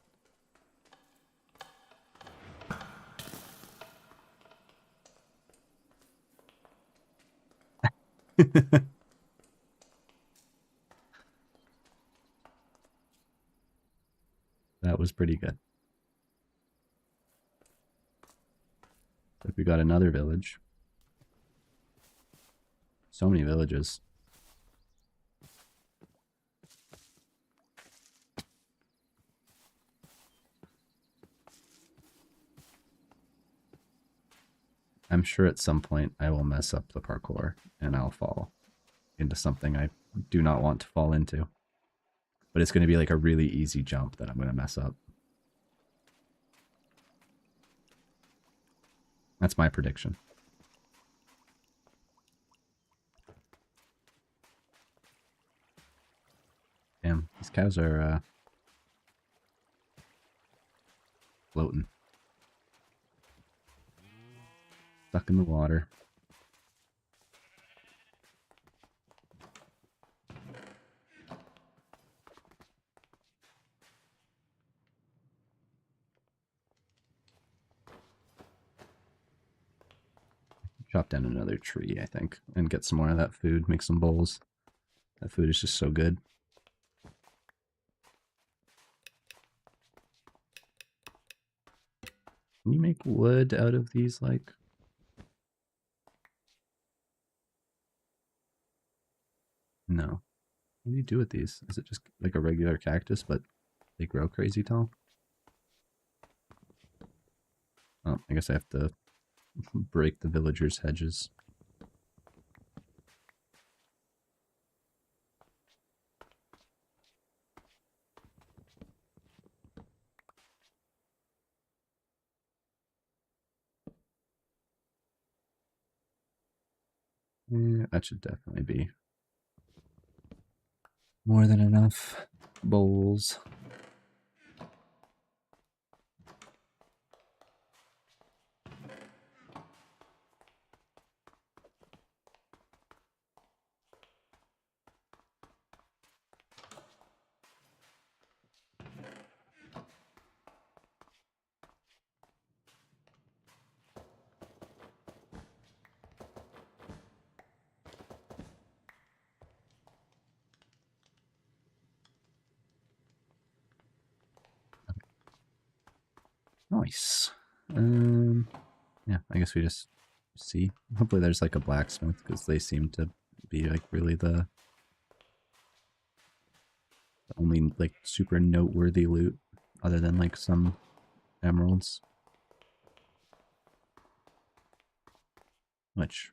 That was pretty good. Like we got another village. So many villages. I'm sure at some point I will mess up the parkour and I'll fall into something I do not want to fall into. But it's going to be like a really easy jump that I'm going to mess up. That's my prediction. Damn, these cows are floating. Stuck in the water. Chop down another tree, I think, and get some more of that food. Make some bowls. That food is just so good. Can you make wood out of these, like... No. What do you do with these? Is it just like a regular cactus, but they grow crazy tall? I guess I have to break the villagers' hedges. Yeah, that should definitely be more than enough bowls. Nice. Yeah, I guess we just see. Hopefully there's like a blacksmith, because they seem to be like really the only like super noteworthy loot, other than like some emeralds. Which,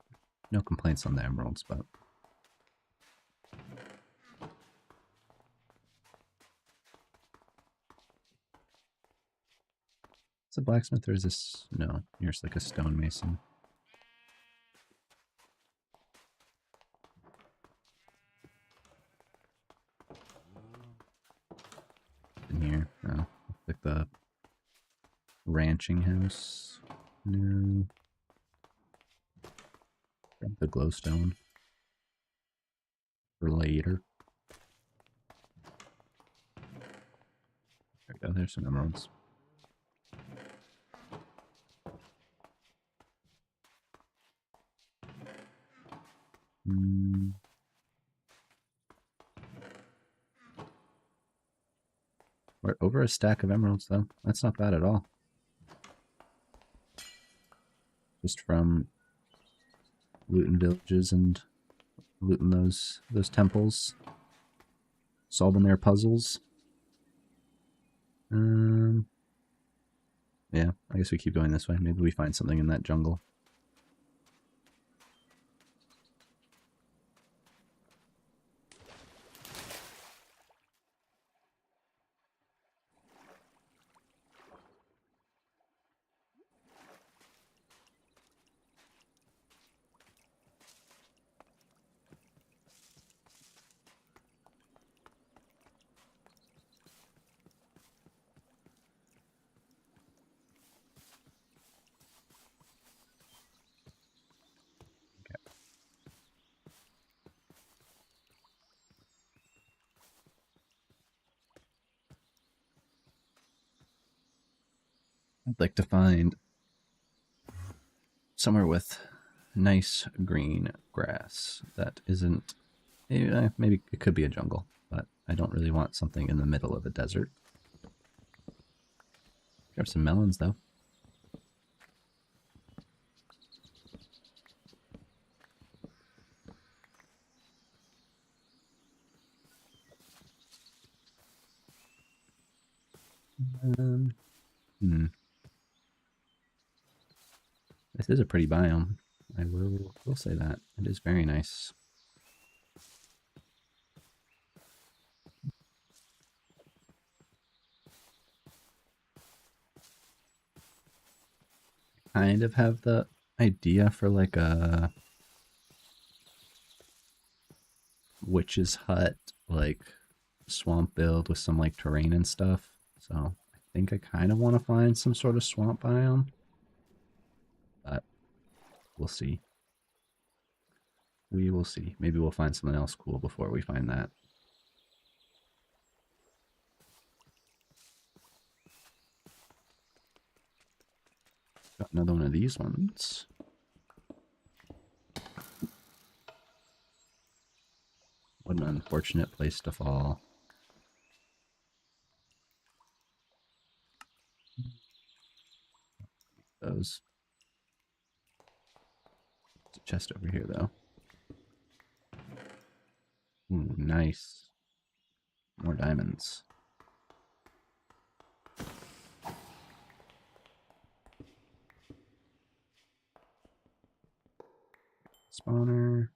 no complaints on the emeralds, but is a blacksmith or is this no? Here's like a stonemason. In here, no, like the ranching house. No, grab the glowstone for later. There we go. There's some emeralds. We're over a stack of emeralds, though. That's not bad at all. Just from looting villages and looting those temples, solving their puzzles. Yeah, I guess we keep going this way. Maybe we find something in that jungle. I'd like to find somewhere with nice green grass that isn't. Maybe it could be a jungle, but I don't really want something in the middle of a desert. Grab some melons, though. This is a pretty biome. I will say that. It is very nice. Kind of have the idea for like a witch's hut, like swamp build with some like terrain and stuff. So I think I kind of want to find some sort of swamp biome. But we'll see. We will see. Maybe we'll find something else cool before we find that. Got another one of these ones. What an unfortunate place to fall. Those. There's a chest over here, though. Ooh, nice. More diamonds. spawner.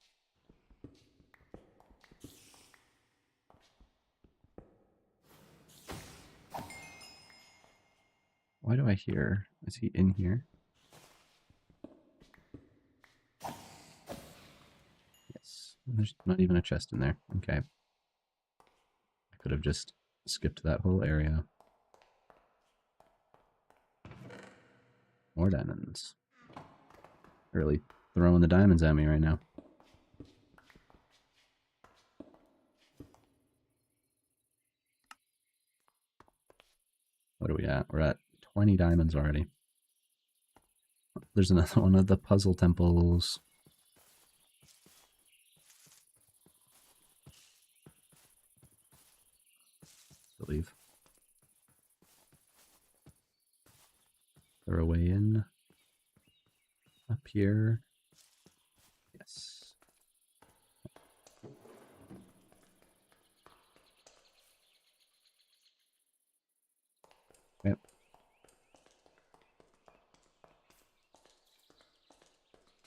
Why do I hear? Is he in here? Yes. There's not even a chest in there. Okay. I could have just skipped that whole area. More diamonds. Really throwing the diamonds at me right now. What are we at? We're at 20 diamonds already. There's another one of the puzzle temples. I believe. Throw a way in. Up here. Yes. Yep.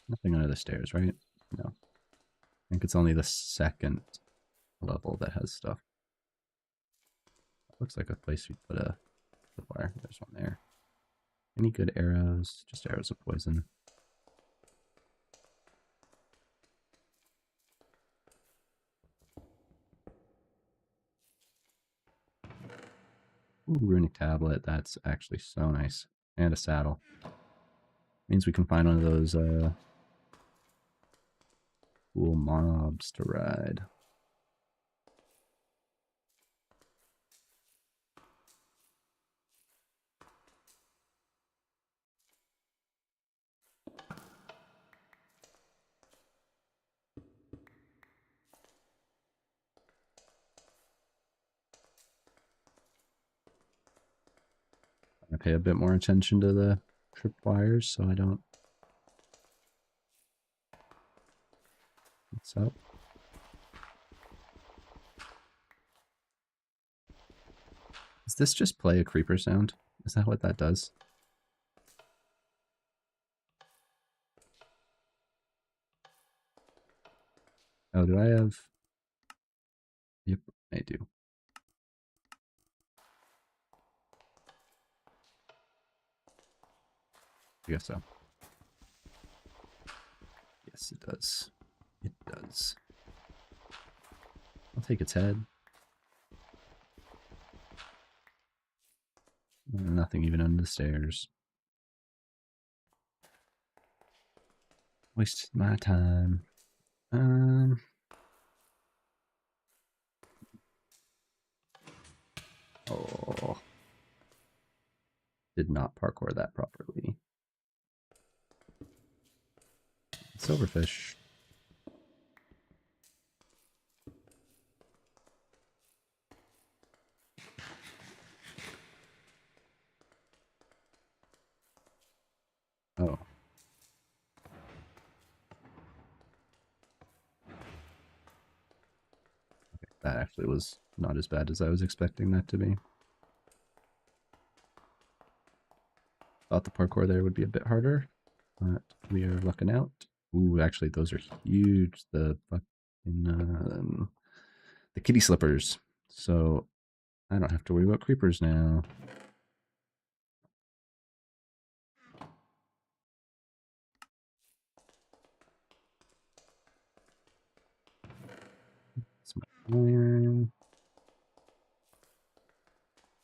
Nothing under the stairs, right? No. I think it's only the second level that has stuff. Looks like a place we'd put a wire. There's one there. Any good arrows? Just arrows of poison. Ooh, runic tablet. That's actually so nice. And a saddle. Means we can find one of those cool mobs to ride. I pay a bit more attention to the tripwires so I don't. What's up? Does this just play a creeper sound? Is that what that does? Oh, do I have... Yep, I do. I guess so. Yes, it does. It does. I'll take its head. Nothing even under the stairs. Wasted my time. Oh. Did not parkour that properly. Silverfish. Oh. Okay, that actually was not as bad as I was expecting that to be. Thought the parkour there would be a bit harder, but we are lucking out. Ooh, actually, those are huge. The fucking the kitty slippers. So I don't have to worry about creepers now. It's my iron.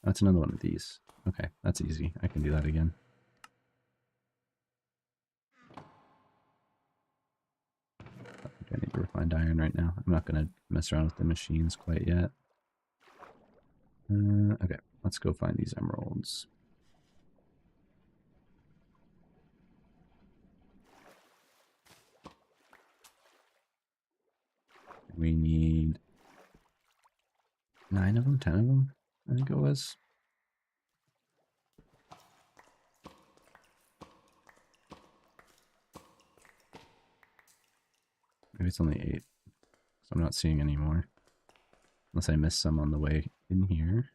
That's another one of these. Okay, that's easy. I can do that again. I think I need to refined iron right now. I'm not going to mess around with the machines quite yet. Okay, let's go find these emeralds. We need 9 of them, 10 of them, I think it was. Maybe it's only 8. So I'm not seeing any more. Unless I missed some on the way in here.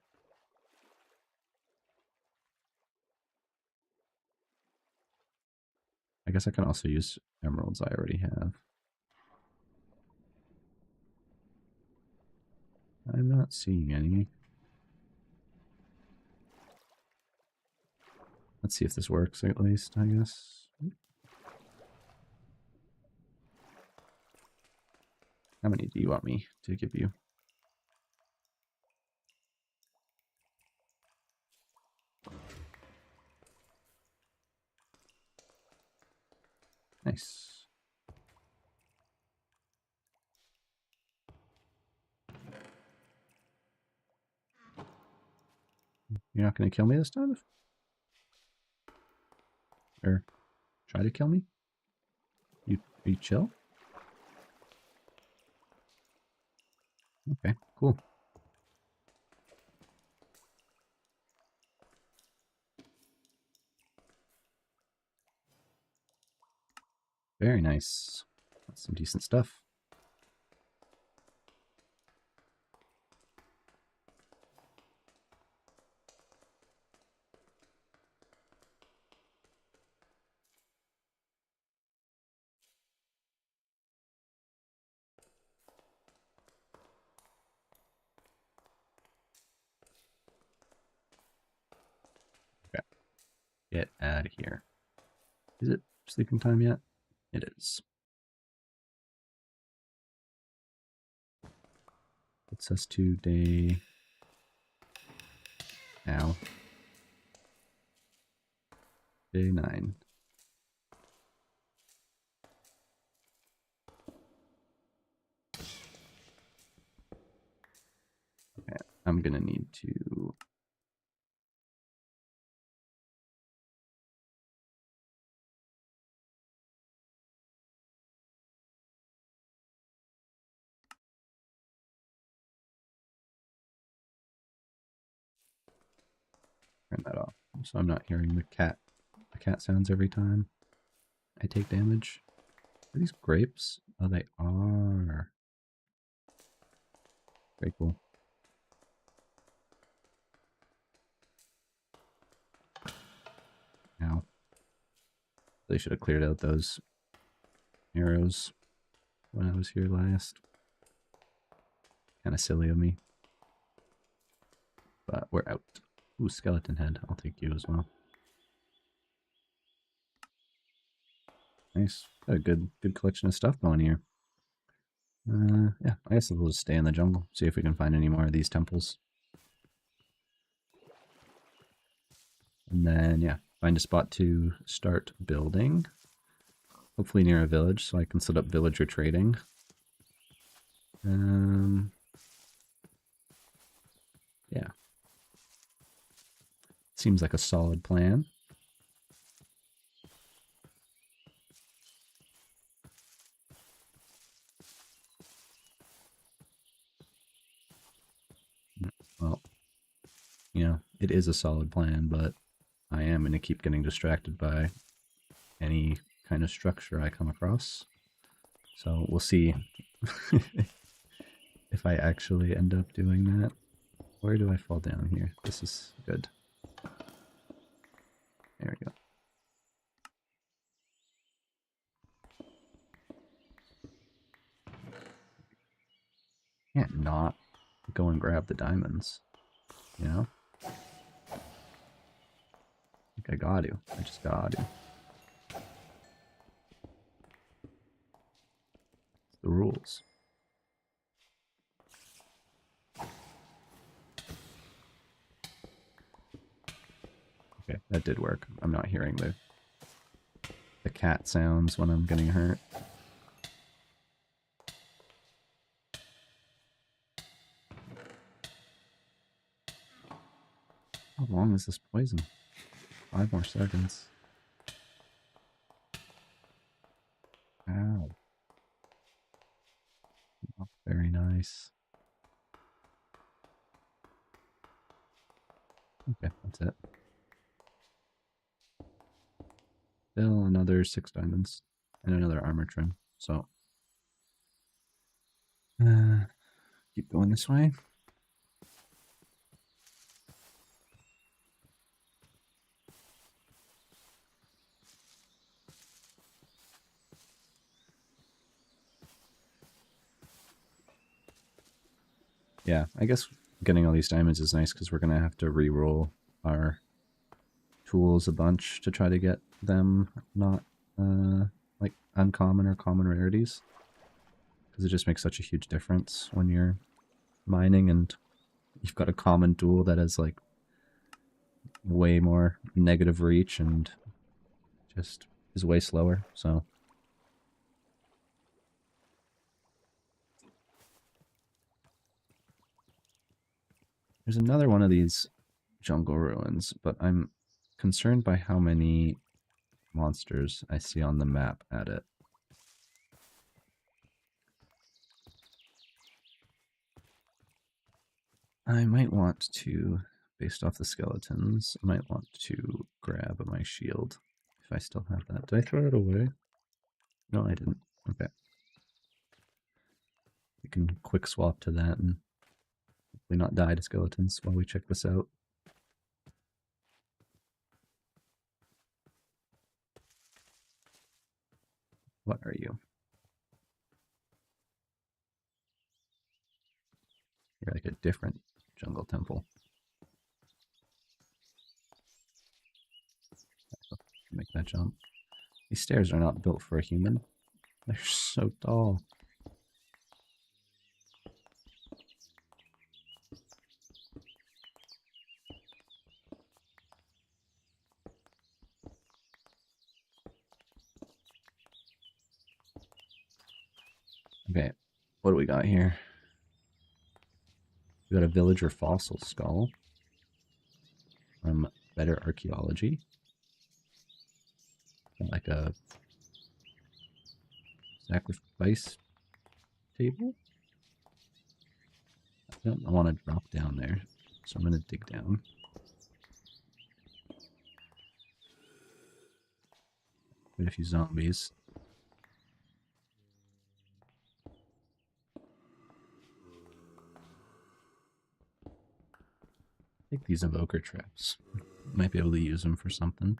I guess I can also use emeralds I already have. I'm not seeing any. Let's see if this works at least, I guess. How many do you want me to give you? Nice. You're not going to kill me this time? Or try to kill me? You chill? Okay, cool. Very nice. That's some decent stuff. Okay. Get out of here. Is it sleeping time yet? It is. Puts us to day... Now. Day 9. Okay, I'm gonna need to... turn that off, so I'm not hearing the cat sounds every time I take damage. Are these grapes? Oh, they are. Very cool. Now, they should have cleared out those arrows when I was here last. Kind of silly of me. But we're out. Ooh, skeleton head. I'll take you as well. Nice. Got a good collection of stuff going here. Yeah, I guess we'll just stay in the jungle. See if we can find any more of these temples. And then, yeah, find a spot to start building. Hopefully near a village, so I can set up villager trading. Yeah. Seems like a solid plan. Well, you know, it is a solid plan, but I am going to keep getting distracted by any kind of structure I come across. So we'll see if I actually end up doing that. Where do I fall down here? This is good. There we go. Can't not go and grab the diamonds, you know? I think I got to. I just got to. It's the rules. Okay, that did work. I'm not hearing the cat sounds when I'm getting hurt. How long is this poison? 5 more seconds. Ow. Oh, very nice. Okay, that's it. Still another 6 diamonds and another armor trim. So, keep going this way. Yeah, I guess getting all these diamonds is nice because we're going to have to re-roll our tools a bunch to try to get them not like uncommon or common rarities. Because it just makes such a huge difference when you're mining and you've got a common tool that has like way more negative reach and just is way slower. So there's another one of these jungle ruins, but I'm concerned by how many monsters I see on the map at it. I might want to, based off the skeletons, I might want to grab my shield if I still have that. Did I throw it away? No, I didn't. Okay. We can quick swap to that and hopefully not die to skeletons while we check this out. What are you? You're like a different jungle temple. Make that jump. These stairs are not built for a human. They're so tall. Okay, what do we got here? We got a villager fossil skull from Better Archaeology. Got like a sacrifice table. I don't want to drop down there, so I'm going to dig down. Quite a few zombies. Take these evoker traps. Might be able to use them for something.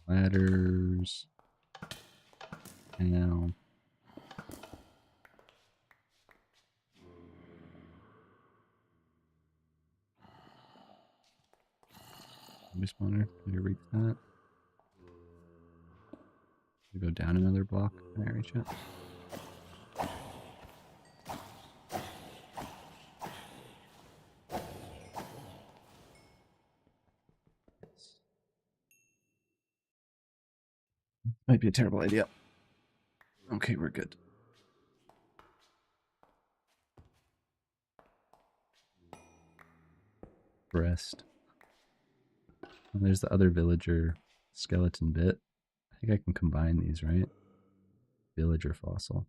Ladders. Now. Spawner. Can you reach that? We go down another block. Can I reach it? Might be a terrible idea. Okay, we're good. Rest. And there's the other villager skeleton bit. I think I can combine these, right? Villager fossil.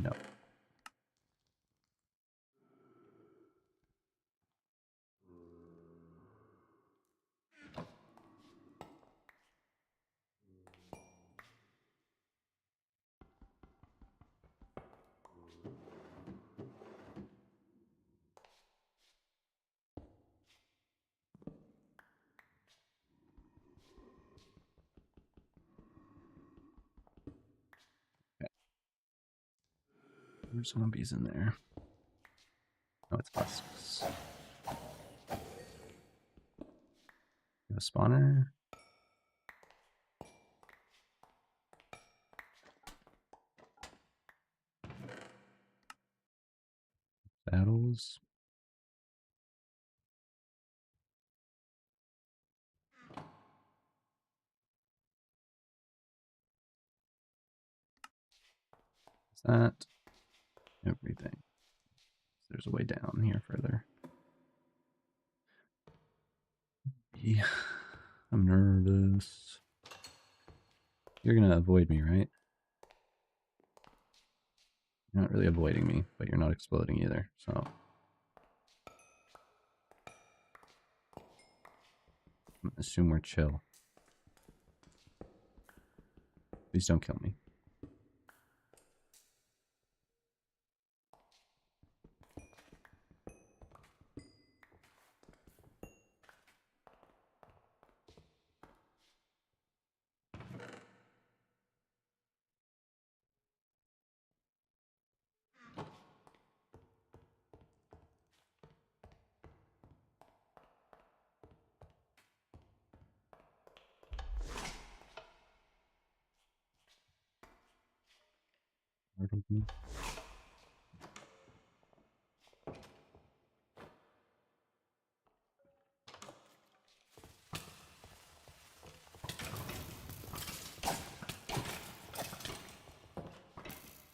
No. Okay. There's zombies in there. Oh, it's husks. You have a spawner. Battles. Is that everything? There's a way down here further. Yeah, I'm nervous. You're gonna avoid me, right? You're not really avoiding me, but you're not exploding either, so... assume we're chill. Please don't kill me.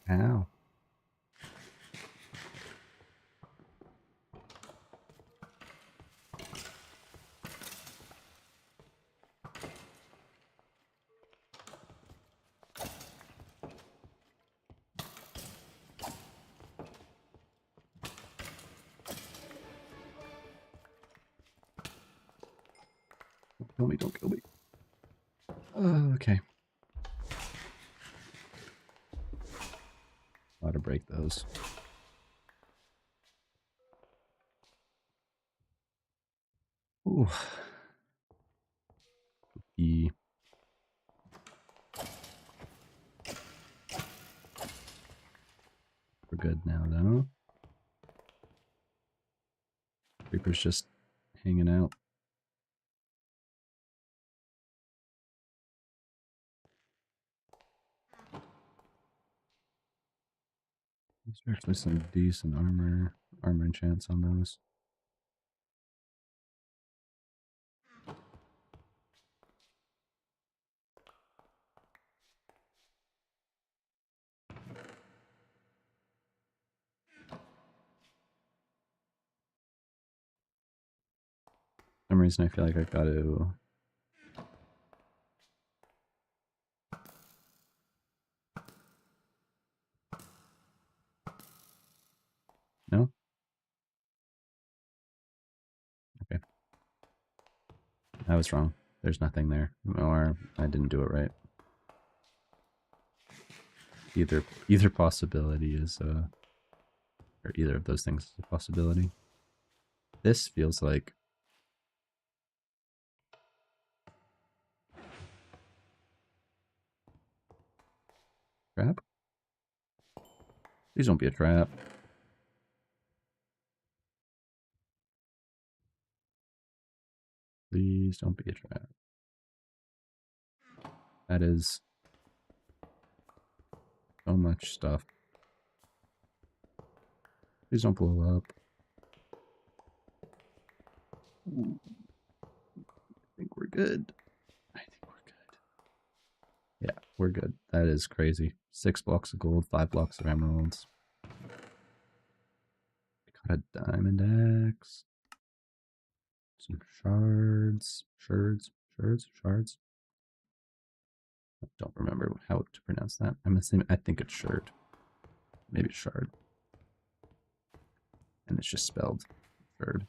Ow. Don't kill me, don't kill me. Okay. How to break those. Ooh. E. We're good now, though. Creeper's just hanging out. There's actually some decent armor enchants on those. For some reason I feel like I've got to... No? Okay. I was wrong. There's nothing there. Or I didn't do it right. Either possibility is or either of those things is a possibility. This feels like trap. Please don't be a trap. Please don't be a trap. That is so much stuff. Please don't blow up. Ooh. I think we're good. I think we're good. Yeah, we're good. That is crazy. 6 blocks of gold, 5 blocks of emeralds. Got a diamond axe. Some shards. Shards. I don't remember how to pronounce that. I'm assuming, I think it's shard. Maybe it's shard. And it's just spelled shard.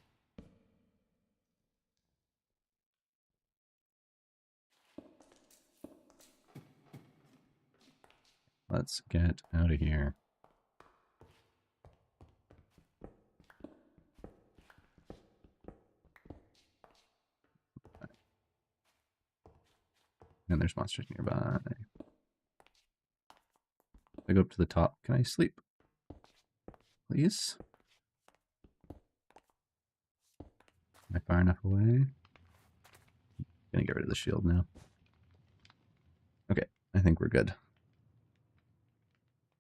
Let's get out of here. And there's monsters nearby. I go up to the top. Can I sleep? Please? Am I far enough away? Gonna get rid of the shield now. Okay, I think we're good.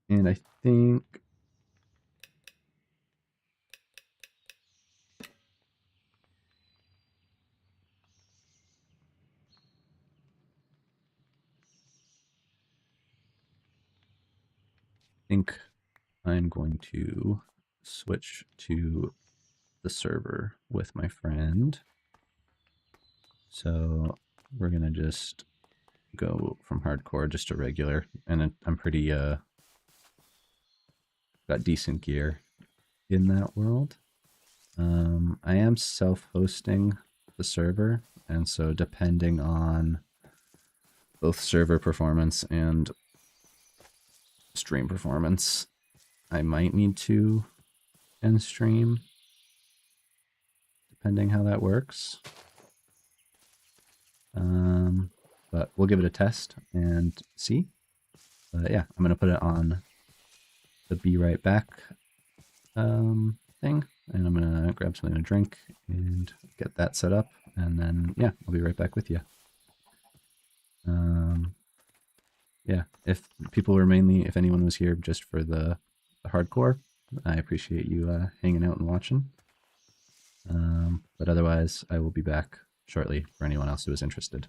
And I think I'm going to switch to the server with my friend. So we're gonna just go from hardcore just to regular, and I'm pretty got decent gear in that world. I am self-hosting the server, and so depending on both server performance and stream performance, I might need to end stream, depending how that works. But we'll give it a test and see. But yeah, I'm gonna put it on the be right back thing, and I'm gonna grab something to drink and get that set up, and then yeah, I'll be right back with you. Yeah, if people were mainly, if anyone was here just for the hardcore, I appreciate you hanging out and watching. But otherwise, I will be back shortly for anyone else who is interested.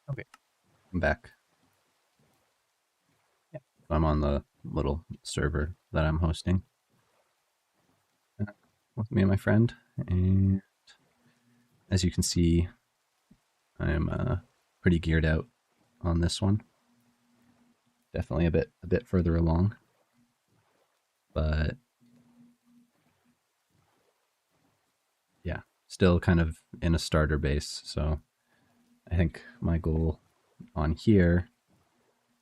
Okay, I'm back. Yeah. I'm on the little server that I'm hosting with me and my friend. And as you can see, I'm pretty geared out on this one. Definitely a bit further along, but yeah, still kind of in a starter base. So I think my goal on here,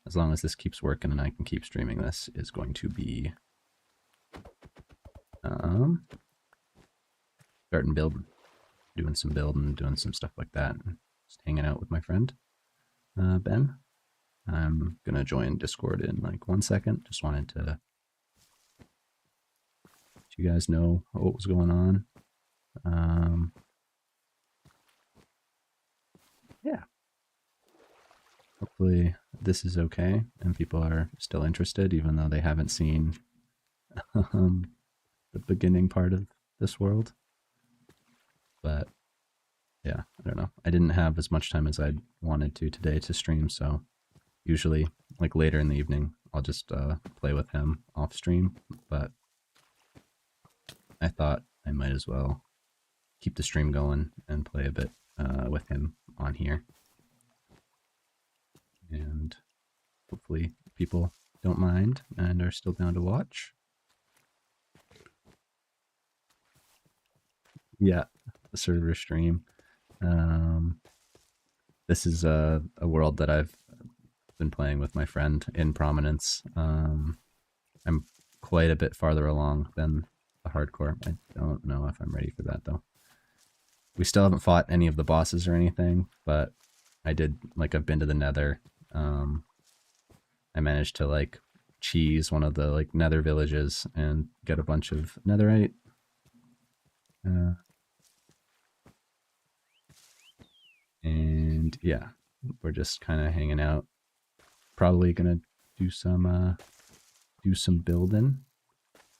as long as this keeps working and I can keep streaming this, is going to be starting building, doing some stuff like that. Just hanging out with my friend Ben. I'm gonna join Discord in like 1 second. Just wanted to let you guys know what was going on. Yeah. Hopefully this is okay and people are still interested, even though they haven't seen um, the beginning part of this world. But yeah, I don't know. I didn't have as much time as I wanted to today to stream, so usually like later in the evening I'll just play with him off stream. But I thought I might as well keep the stream going and play a bit with him on here. And hopefully people don't mind and are still down to watch. Yeah, the server stream. This is a world that I've been playing with my friend in Prominence. I'm quite a bit farther along than the hardcore. I don't know if I'm ready for that though. We still haven't fought any of the bosses or anything, but I did, like, I've been to the Nether. I managed to like cheese one of the like Nether villages and get a bunch of netherite. And yeah, we're just kind of hanging out. Probably gonna do some building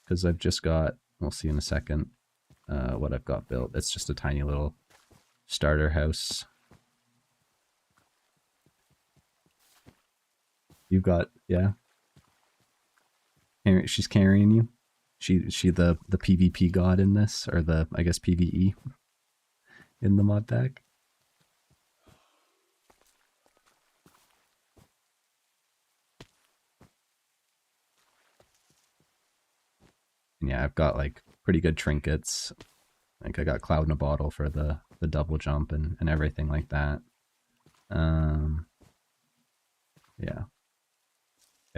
because I've just got. We'll see in a second what I've got built. It's just a tiny little starter house. You've got, yeah. She's carrying you. She the PvP god in this, or the, I guess, PvE in the mod pack. And yeah, I've got like pretty good trinkets. Like I got Cloud in a Bottle for the double jump and everything like that. Yeah.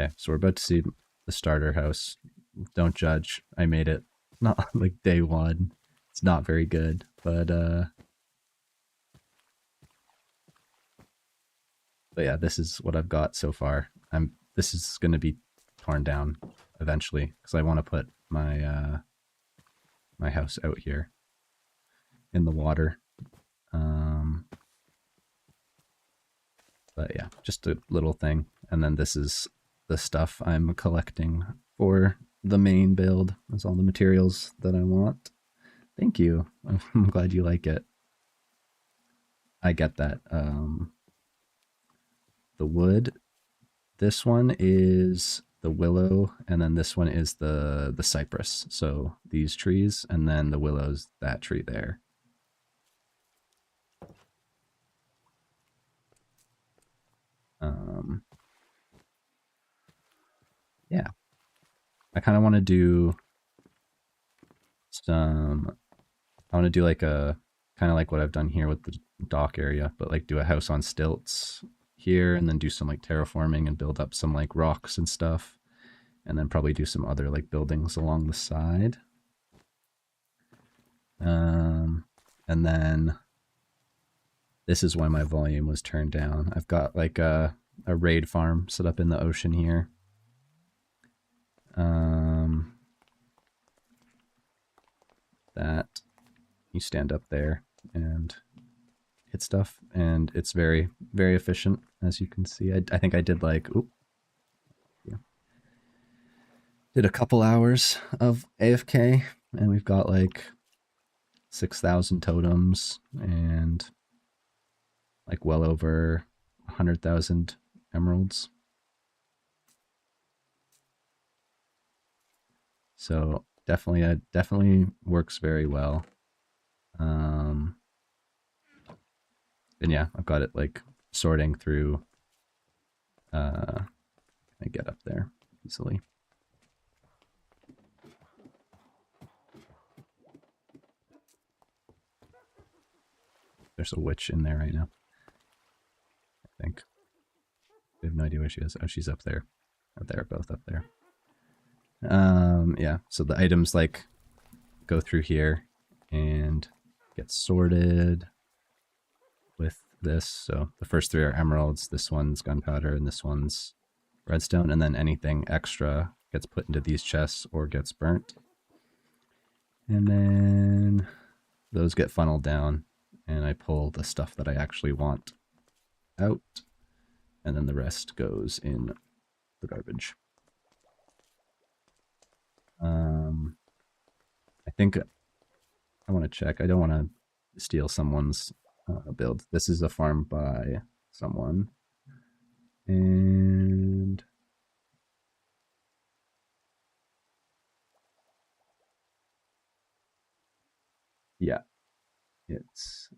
Okay, so we're about to see the starter house. Don't judge. I made it. Not like day one. It's not very good, but yeah, this is what I've got so far. This is going to be torn down eventually because I want to put my house out here in the water. But yeah, just a little thing. And then this is the stuff I'm collecting for the main build. That's all the materials that I want. Thank you. I'm glad you like it. I get that. The wood. This one is the willow, and then this one is the cypress. So these trees, and then the willow's that tree there. Yeah, I kind of want to do some. I want to do like a kind of like what I've done here with the dock area, but like do a house on stilts here, and then do some like terraforming and build up some like rocks and stuff, and then probably do some other like buildings along the side. And then this is why my volume was turned down. I've got like a raid farm set up in the ocean here. That you stand up there and hit stuff, and it's very, very efficient, as you can see. I think I did like, did a couple hours of AFK, and we've got like 6,000 totems and like well over 100,000 emeralds. So definitely works very well. And yeah, I've got it like sorting through. I get up there easily. There's a witch in there right now, I think. I have no idea where she is. Oh, she's up there. Oh, they're both up there. Yeah, so the items like go through here and get sorted with this. So the first three are emeralds, this one's gunpowder, and this one's redstone, and then anything extra gets put into these chests or gets burnt. And then those get funneled down, and I pull the stuff that I actually want out, and then the rest goes in the garbage. I think I want to check. I don't want to steal someone's build. This is a farm by someone. And yeah, it's,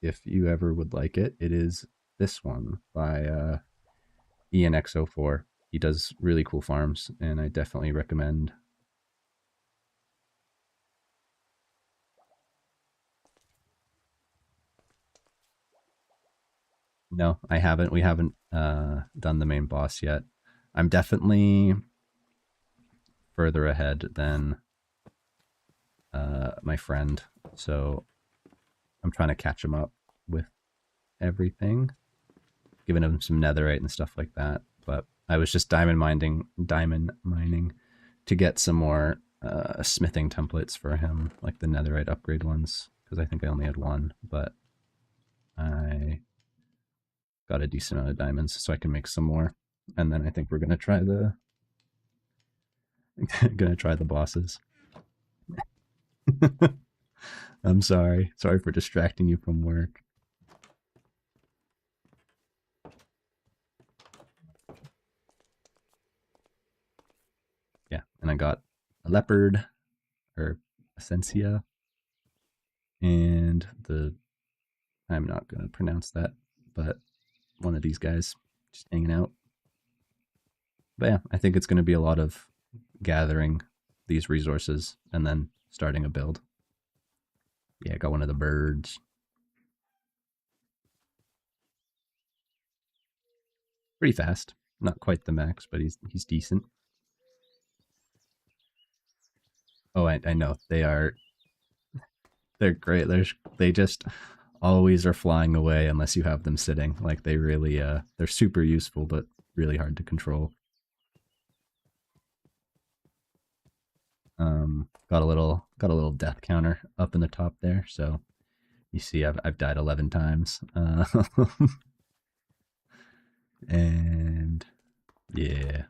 if you ever would like it, it is this one by ENX04. He does really cool farms, and I definitely recommend. No, I haven't. We haven't done the main boss yet. I'm definitely further ahead than my friend, so I'm trying to catch him up with everything, giving him some netherite and stuff like that. But I was just diamond mining to get some more smithing templates for him, like the netherite upgrade ones, because I think I only had one, but I got a decent amount of diamonds, so I can make some more. And then I think we're gonna try the bosses. I'm sorry for distracting you from work. Yeah, and I got a leopard, or Essentia, and I'm not gonna pronounce that, but one of these guys just hanging out. But yeah, I think it's gonna be a lot of gathering these resources and then starting a build. Yeah, I got one of the birds. Pretty fast. Not quite the max, but he's decent. Oh, I know. They're great. They just always are flying away unless you have them sitting. Like they really they're super useful but really hard to control. Got a little death counter up in the top there, so you see I've died 11 times. And yeah.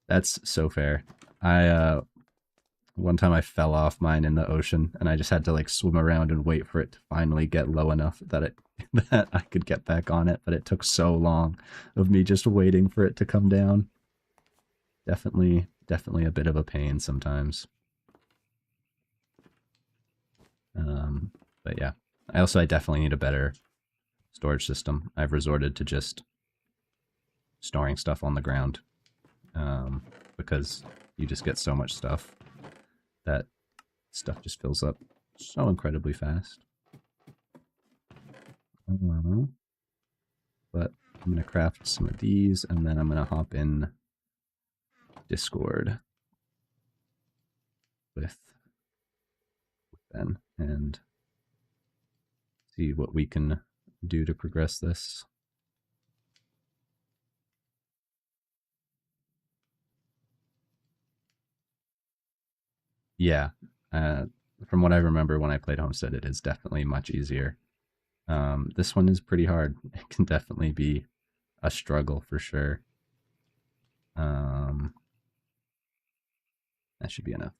That's so fair. I one time I fell off mine in the ocean, and I just had to like swim around and wait for it to finally get low enough that that I could get back on it. But it took so long of me just waiting for it to come down. Definitely a bit of a pain sometimes. But yeah, I definitely need a better storage system. I've resorted to just storing stuff on the ground, because you just get so much stuff that stuff just fills up so incredibly fast. But I'm going to craft some of these, and then I'm going to hop in Discord with Ben and see what we can do to progress this. Yeah, from what I remember when I played Homestead, it is definitely much easier. This one is pretty hard. It can definitely be a struggle for sure. That should be enough.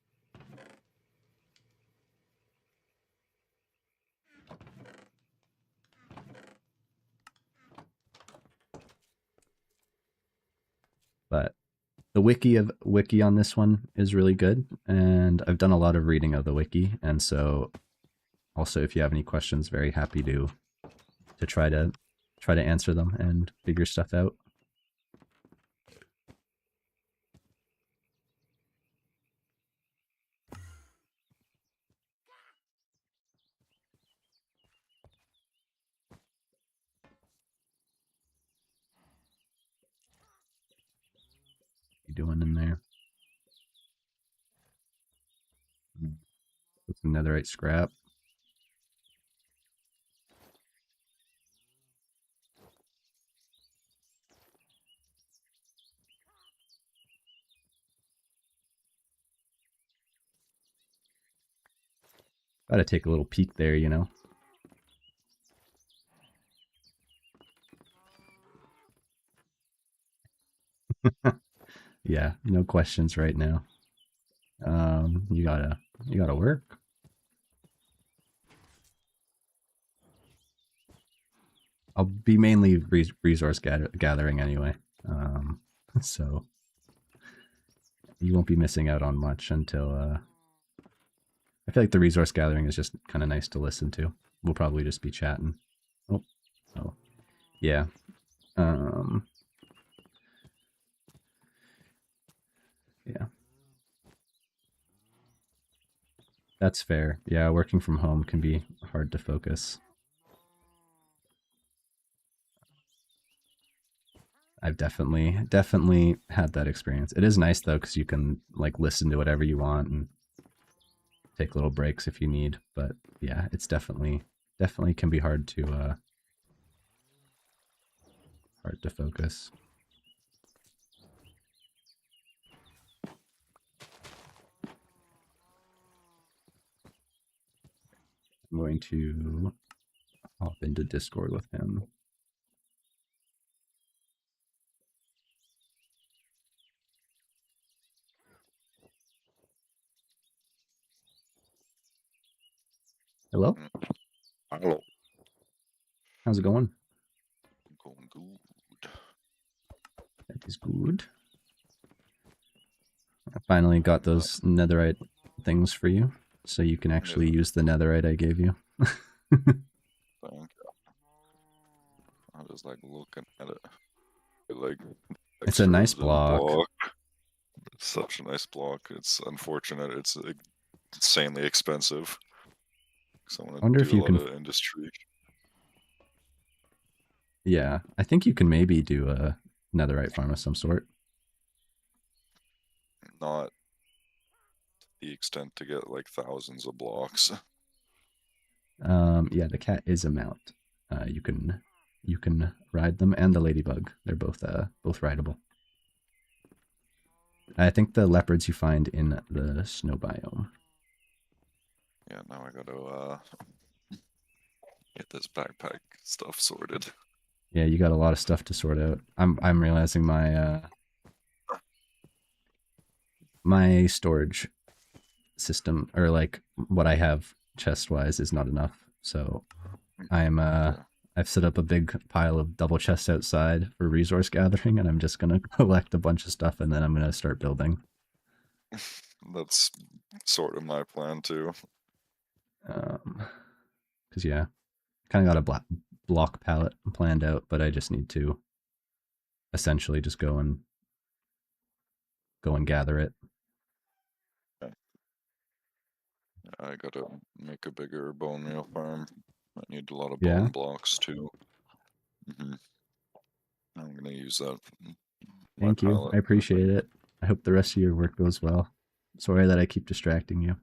The wiki on this one is really good, and I've done a lot of reading of the wiki, and so also if you have any questions, very happy to try to answer them and figure stuff out. What you doing in there? Put some netherite scrap. Gotta take a little peek there, you know. Yeah, no questions right now. You gotta work. I'll be mainly resource gathering anyway. So you won't be missing out on much until. I feel like the resource gathering is just kind of nice to listen to. We'll probably just be chatting. Oh, oh, yeah. Yeah, that's fair. Yeah, working from home can be hard to focus. I've definitely had that experience. It is nice though because you can like listen to whatever you want and take little breaks if you need. But yeah, it's definitely can be hard to focus. I'm going to hop into Discord with him. Hello? Hello. How's it going? Going good. That is good. I finally got those netherite things for you, so you can actually use the netherite I gave you. Thank you. I was like looking at it. Like It's a nice extras in the block. block. It's such a nice block. It's unfortunate. It's insanely expensive. So I want I wonder to if do a you lot can. of industry. Yeah, I think you can maybe do a netherite farm of some sort. Not to the extent to get like thousands of blocks. Yeah, the cat is a mount. You can ride them, and the ladybug. They're both rideable. I think the leopards you find in the snow biome. Yeah, now I gotta get this backpack stuff sorted. Yeah, you got a lot of stuff to sort out. I'm realizing my storage system, or like what I have chest wise, is not enough. So I'm Okay. I've set up a big pile of double chests outside for resource gathering, and I'm just gonna collect a bunch of stuff, and then I'm gonna start building. That's sort of my plan too. Because yeah, kind of got a block palette planned out, but I just need to essentially just go and gather it. I gotta make a bigger bone meal farm. I need a lot of Yeah, bone blocks too. I'm gonna use that my thank you. I palette. appreciate it. I hope the rest of your work goes well. Sorry that I keep distracting you.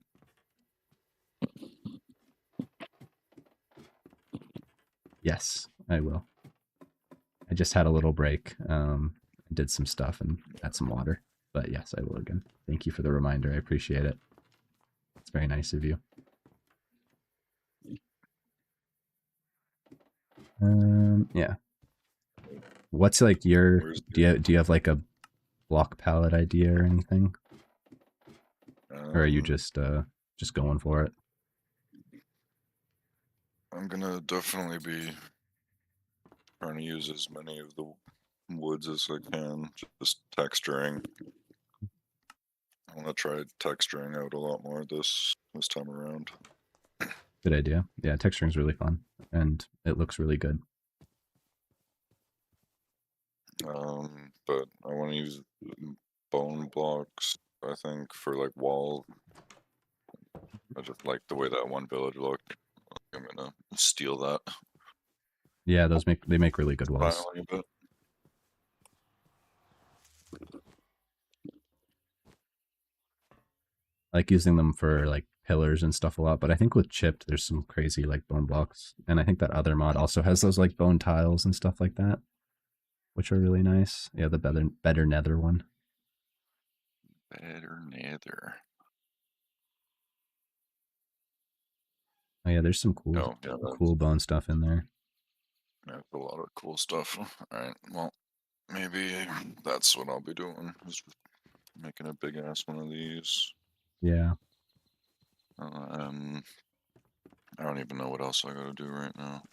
Yes, I will. I just had a little break. I did some stuff and had some water. But yes, I will again. Thank you for the reminder. I appreciate it. It's very nice of you. Yeah. What's like your Where's do you have like a block palette idea or anything? Or are you just going for it? I'm gonna definitely be trying to use as many of the woods as I can, just texturing. I want to try texturing out a lot more this time around. Good idea. Yeah, texturing is really fun, and it looks really good. But I want to use bone blocks, I think, for like wall. I just like the way that one village looked. I'm gonna steal that Yeah, they make really good walls. finally a bit. I like using them for like pillars and stuff a lot, but I think with chipped there's some crazy like bone blocks. And I think that other mod also has those like bone tiles and stuff like that, which are really nice. Yeah, the better nether one. Better nether. Oh yeah, there's some Oh, yeah, cool bone stuff in there. that's a lot of cool stuff. Alright, well, maybe that's what I'll be doing, is making a big ass one of these. Yeah. I don't even know what else I gotta do right now.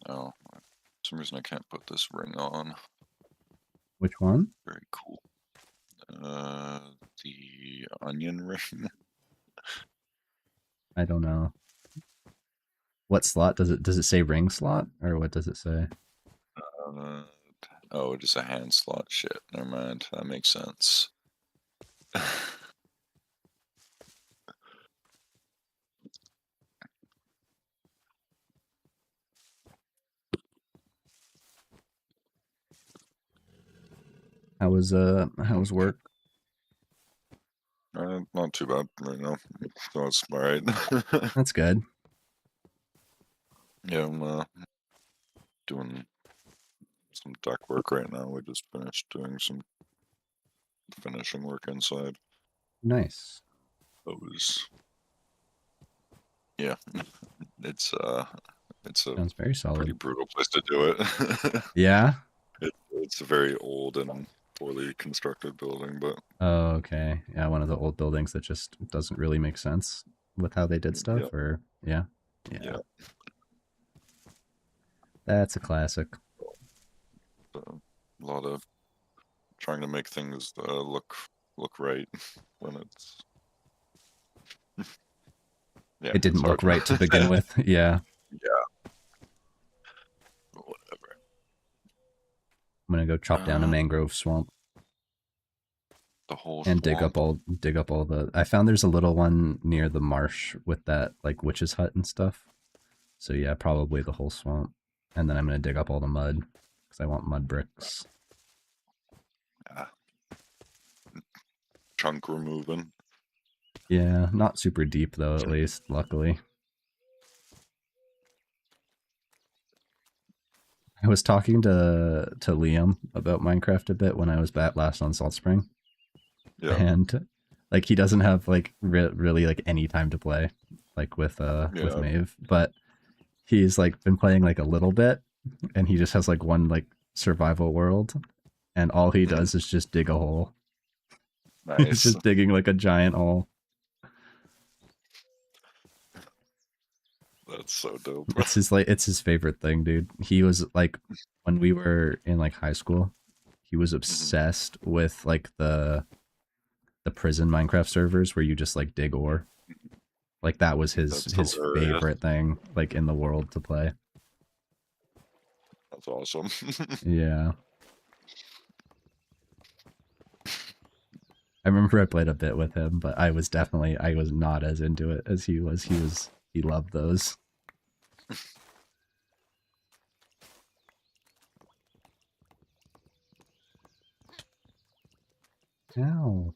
Oh, for some reason I can't put this ring on. Which one? Very cool. The onion ring. I don't know. What slot does it say ring slot or what does it say? Oh, just a hand slot. Shit, never mind. That makes sense. How was work? Not too bad right now. So it's alright. That's good. Yeah, I'm doing some deck work right now. We just finished doing some finishing work inside. Nice. It was, yeah, it's a Sounds very pretty solid. brutal place to do it. Yeah. It's a very old and poorly constructed building, but Oh, okay. Yeah, one of the old buildings that just doesn't really make sense with how they did yeah, stuff, or yeah. yeah. That's a classic. A lot of trying to make things look right when it's yeah, It it's didn't look hard. right to begin with. Yeah. Yeah, whatever. I'm gonna go chop down a mangrove swamp The whole and swamp. dig up all the. I found there's a little one near the marsh with that like witch's hut and stuff. So yeah, probably the whole swamp. And then I'm gonna dig up all the mud because I want mud bricks. Yeah. Chunk removing. Yeah, not super deep though, at least, luckily. I was talking to Liam about Minecraft a bit when I was back last on Salt Spring. Yeah. And like he doesn't have like really like any time to play like with Yeah. Maeve, but he's like been playing like a little bit and he just has like one like survival world and all he does is just dig a hole. He's Nice. just digging like a giant hole. That's so dope. It's his favorite thing, dude. He was like when we were in like high school, he was obsessed with like the prison Minecraft servers where you just like dig ore. Like that was his That's hilarious. favorite thing like in the world to play. That's awesome. Yeah. I remember I played a bit with him, but I was not as into it as he was. He loved those. Ow.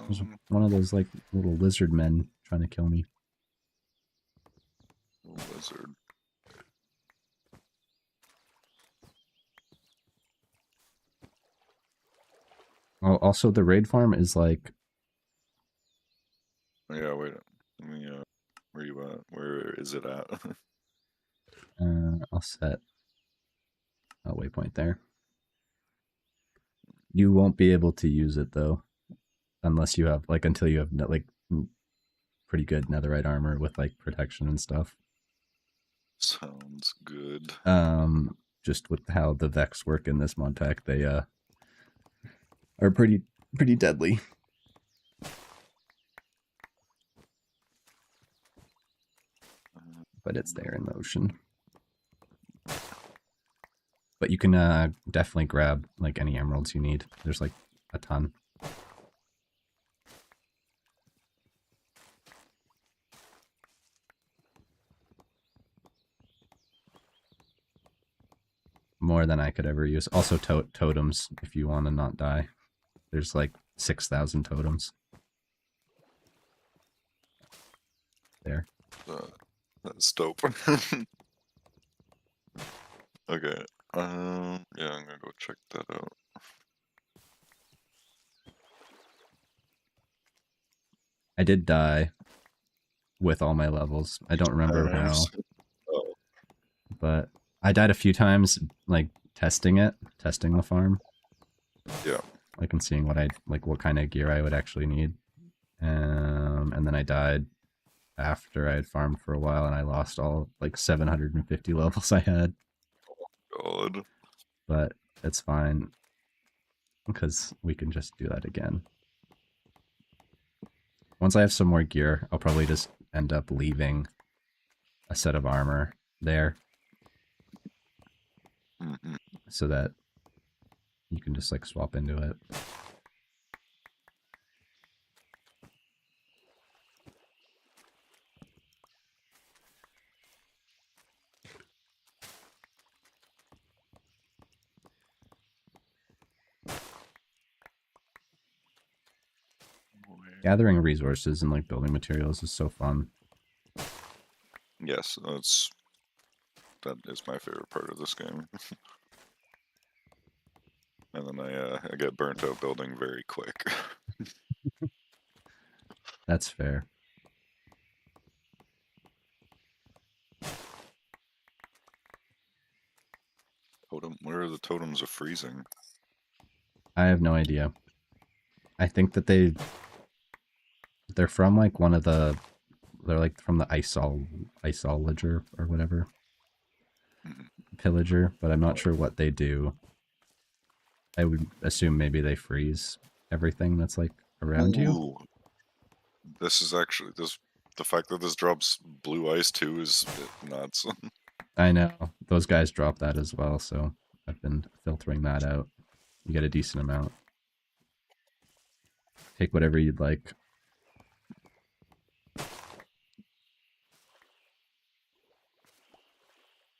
There's one of those like little lizard men trying to kill me. Lizard. Oh, also the raid farm is like Yeah, wait. Let me where you at? Where is it at? I'll set a waypoint there. You won't be able to use it though unless you have like until you have like pretty good netherite armor with like protection and stuff. Sounds good. Just with how the Vex work in this mod pack, they are pretty deadly. But it's there in the ocean. But you can definitely grab like any emeralds you need. There's like a ton. More than I could ever use. Also totems if you want to not die. There's like 6,000 totems. There. That's dope. Okay. Yeah, I'm gonna go check that out. I did die with all my levels. I don't remember how, Oh, but I died a few times, like testing the farm. yeah. Like and seeing what kind of gear I would actually need. And then I died after I had farmed for a while, and I lost all like 750 levels I had. God. But it's fine because we can just do that again. Once I have some more gear, I'll probably just end up leaving a set of armor there so that you can just like swap into it. Gathering resources and like building materials is so fun. Yes, that is my favorite part of this game. And then I get burnt out building very quick. That's fair. Where are the totems of freezing? I have no idea. I think that they're from like they're like from the Isolager or whatever. Pillager, but I'm not sure what they do. I would assume maybe they freeze everything that's like around you. This is actually the fact that this drops blue ice too is nuts. I know those guys drop that as well, so I've been filtering that out. You get a decent amount. Take whatever you'd like.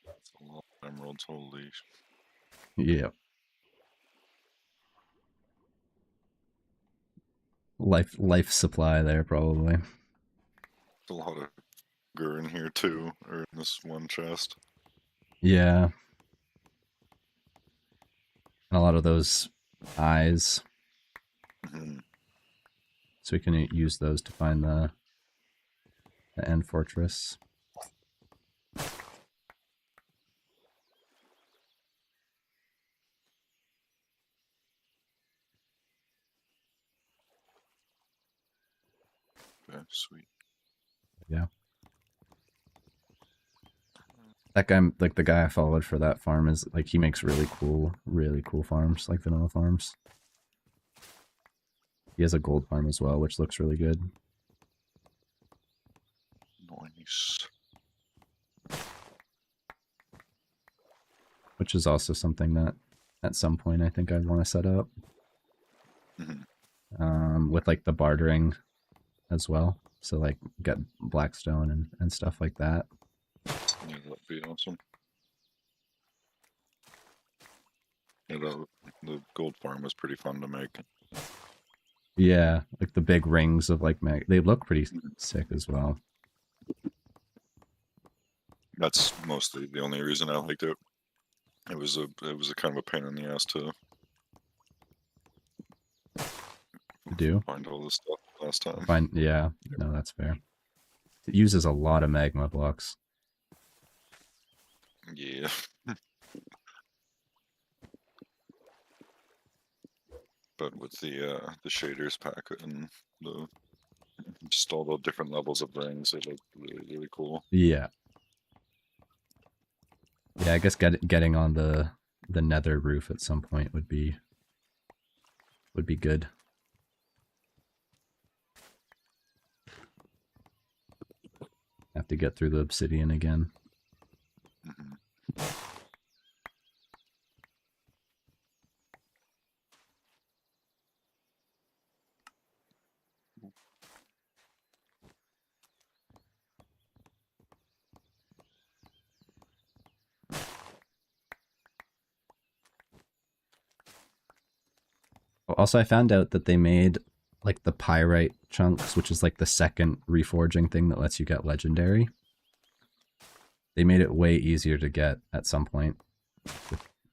That's a lot of emeralds, holy. Yeah. Life supply there probably. There's a lot of gur in here too, or in this one chest. Yeah. And a lot of those eyes. So we can use those to find the end fortress. Okay, sweet. Yeah. That guy, like the guy I followed for that farm, is like he makes really cool farms, like vanilla farms. He has a gold farm as well, which looks really good. Nice. Which is also something that at some point I think I'd want to set up. With like the bartering as well. So like get Blackstone and stuff like that. Yeah, that'd be awesome. Yeah, the gold farm is pretty fun to make. Yeah, like the big rings of like they look pretty sick as well. That's mostly the only reason I liked it. It was a kind of a pain in the ass to do find all this stuff last time. Fine, yeah, no, that's fair. It uses a lot of magma blocks. Yeah. But with the shaders pack and the just all the different levels of rings, it looked really cool. Yeah. Yeah, I guess getting on the nether roof at some point would be good. Have to get through the obsidian again. Mhm. Also, I found out that they made like the pyrite chunks, which is like the second reforging thing that lets you get legendary. They made it way easier to get at some point.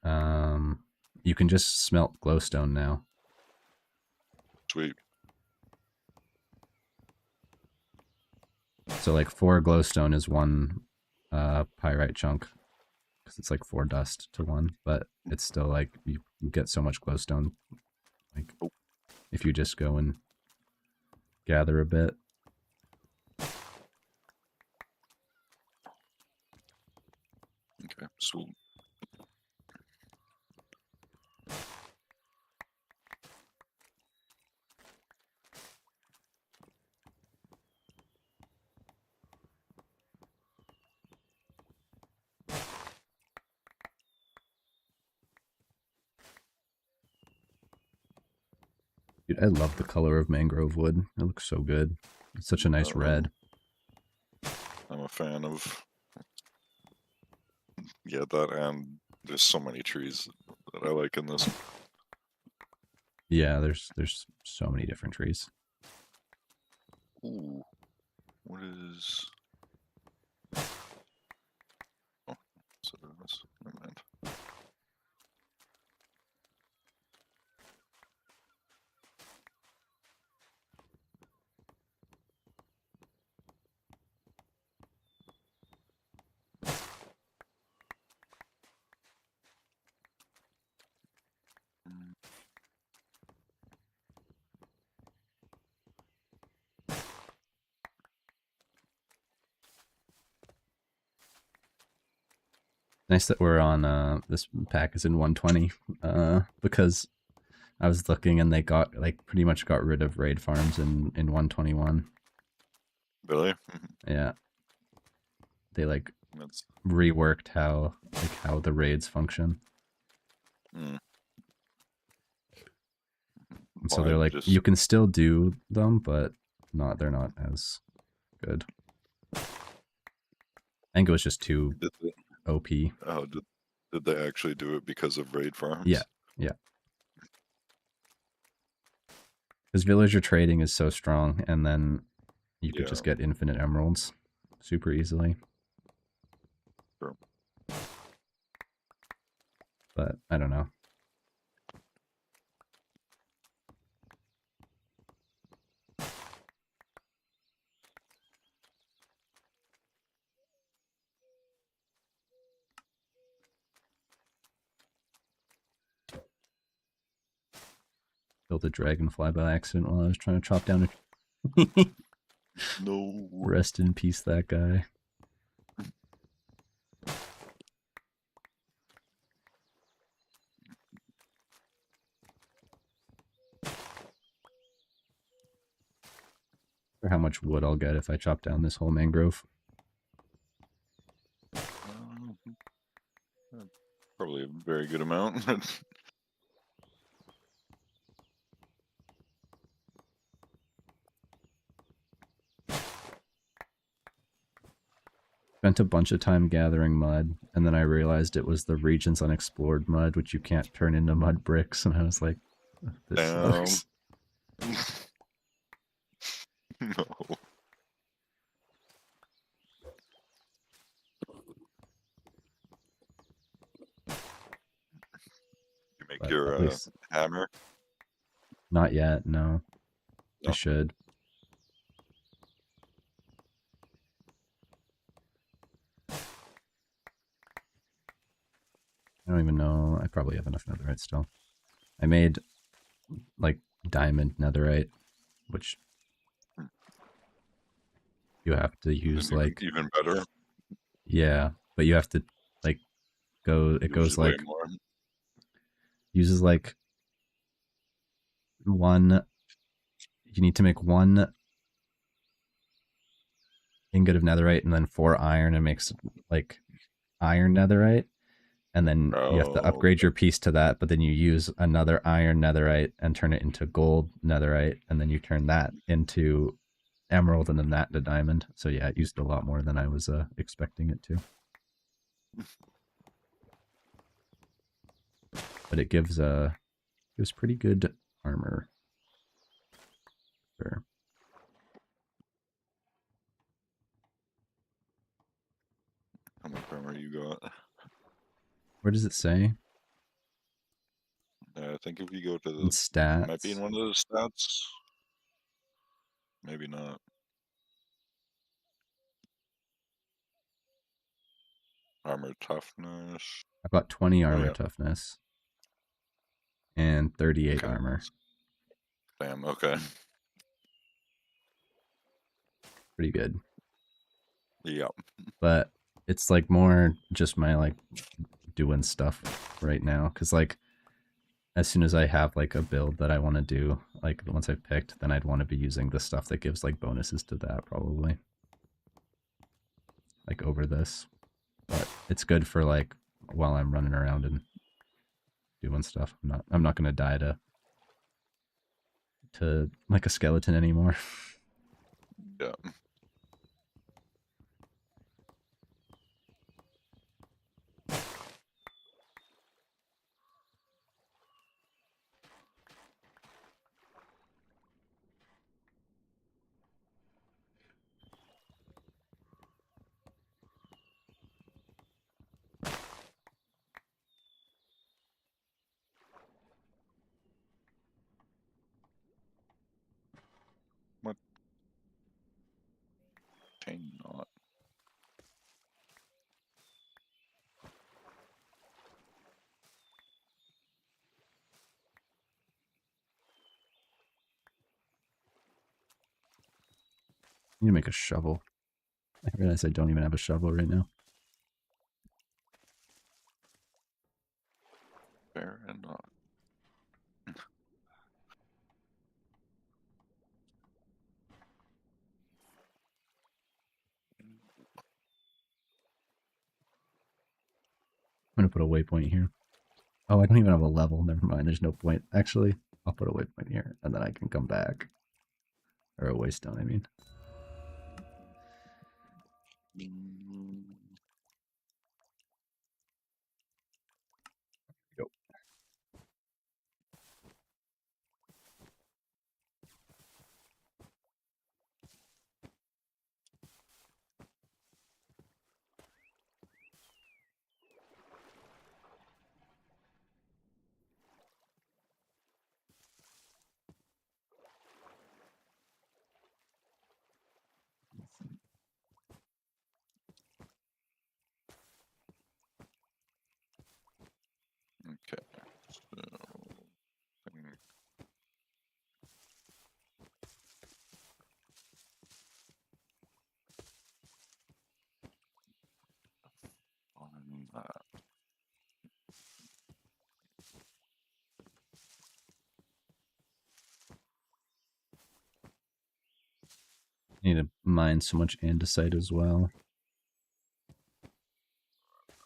You can just smelt glowstone now. Sweet. So like 4 glowstone is 1 pyrite chunk because it's like 4 dust to 1, but it's still like you get so much glowstone. Like if you just go and gather a bit. Okay, sweet. Dude, I love the color of mangrove wood. It looks so good. It's such a nice red. I'm a fan of that, and there's so many trees that I like in this. Yeah, there's so many different trees. Ooh, what is? Oh, so this. Never mind. Mm, Nice that we're on this pack is in 120 because I was looking and they got like pretty much got rid of raid farms in 121. Really? Yeah. They like That's. reworked how the raids function. Mm. And so Well, I they're like just. you can still do them, but they're not as good. I think it was just too Did they, OP. oh, did they actually do it because of raid Yeah. farms? Yeah. Because villager trading is so strong, and then you could Yeah. just get infinite emeralds super easily. Sure. But I don't know. Built a dragonfly by accident while I was trying to chop down a. No. Rest in peace, that guy. For how much wood I'll get if I chop down this whole mangrove. Probably a very good amount. Spent a bunch of time gathering mud, and then I realized it was the region's unexplored mud, which you can't turn into mud bricks, and I was like, this Damn. sucks. No. You make But your at least hammer? not yet, no. I No. should. I don't even know. I probably have enough netherite still. I made like diamond netherite, which you have to use Then even like, even better. yeah, but you have to like it Usually goes way like, more. uses like one, you need to make one ingot of netherite and then 4 iron and makes like iron netherite. And then you have to Oh, upgrade your piece to that, but then you use another iron netherite and turn it into gold netherite, and then you turn that into emerald and then that to diamond. So yeah, it used a lot more than I was expecting it to. But it gives pretty good armor. Sure. how much armor you got? Where does it say? I think if you go to In the, it might be in stats. one of the stats. Maybe not. Armor toughness. I've got 20 Oh armor yeah. toughness and 38 Okay. armor. Damn. Okay. Pretty good. Yeah. But it's like more just my like doing stuff right now, because like as soon as I have like a build that I want to do, like once I've picked, then I'd want to be using the stuff that gives like bonuses to that probably, like over this. But it's good for like while I'm running around and doing stuff. I'm not gonna die to like a skeleton anymore. Yeah. What? Chain knot. I need to make a shovel. I realize I don't even have a shovel right now. Fair enough. I'm gonna put a waypoint here. Oh, I don't even have a level. Never mind. There's no point. Actually, I'll put a waypoint here, and then I can come back. Or a waystone, I mean. Go. Okay. So, I think on that. I need to mine so much andesite as well.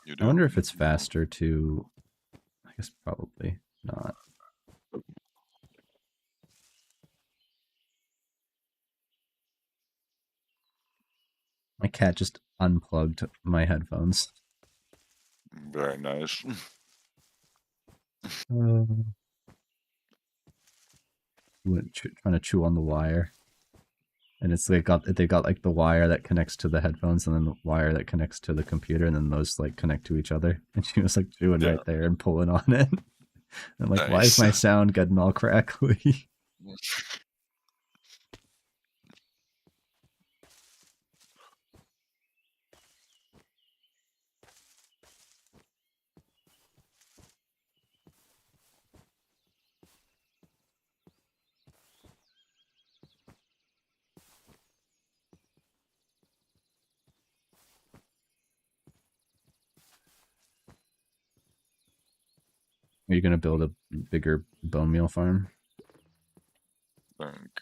You I do? wonder if it's faster to... I guess probably not. My cat just unplugged my headphones. Very nice. Trying to chew on the wire. And it's like they got like the wire that connects to the headphones and then the wire that connects to the computer, and then those like connect to each other. And she was like chewing Yeah. right there and pulling on it. I'm like, why is Nice. my sound getting all crackly? Are you gonna build a bigger bone meal farm? Think.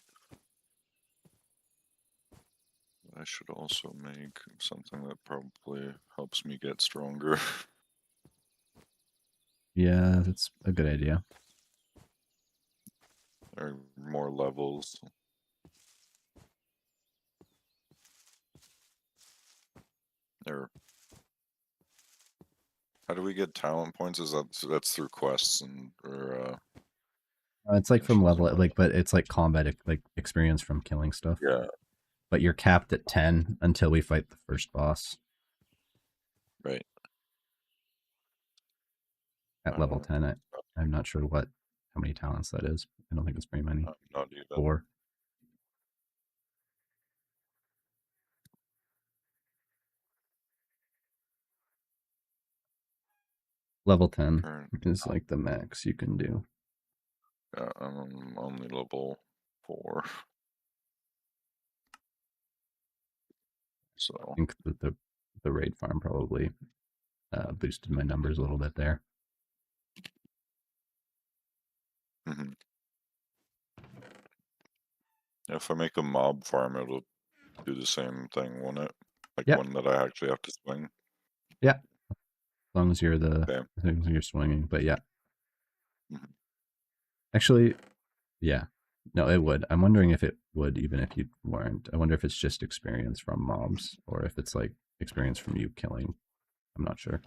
I should also make something that probably helps me get stronger. Yeah, that's a good idea. Or more levels. Or how do we get talent points? Is that's through quests and or It's like from missions and level, what? like, but it's like combat, like experience from killing stuff. Yeah, But you're capped at 10 until we fight the first boss right. at I level don't 10. I'm not sure how many talents that is. I don't think it's very many. not even. 4. Level 10 Current. is like the max you can do. I'm only level 4. I So. think that the raid farm probably boosted my numbers a little bit there. Mm-hmm. If I make a mob farm, it'll do the same thing, won't it? Like Yeah, one that I actually have to swing. yeah. As long as Okay. as long as you're swinging, but yeah. Mm-hmm. Actually, yeah. No, it would. I'm wondering if it would even if you weren't. I wonder if it's just experience from mobs or if it's like experience from you killing. I'm not sure.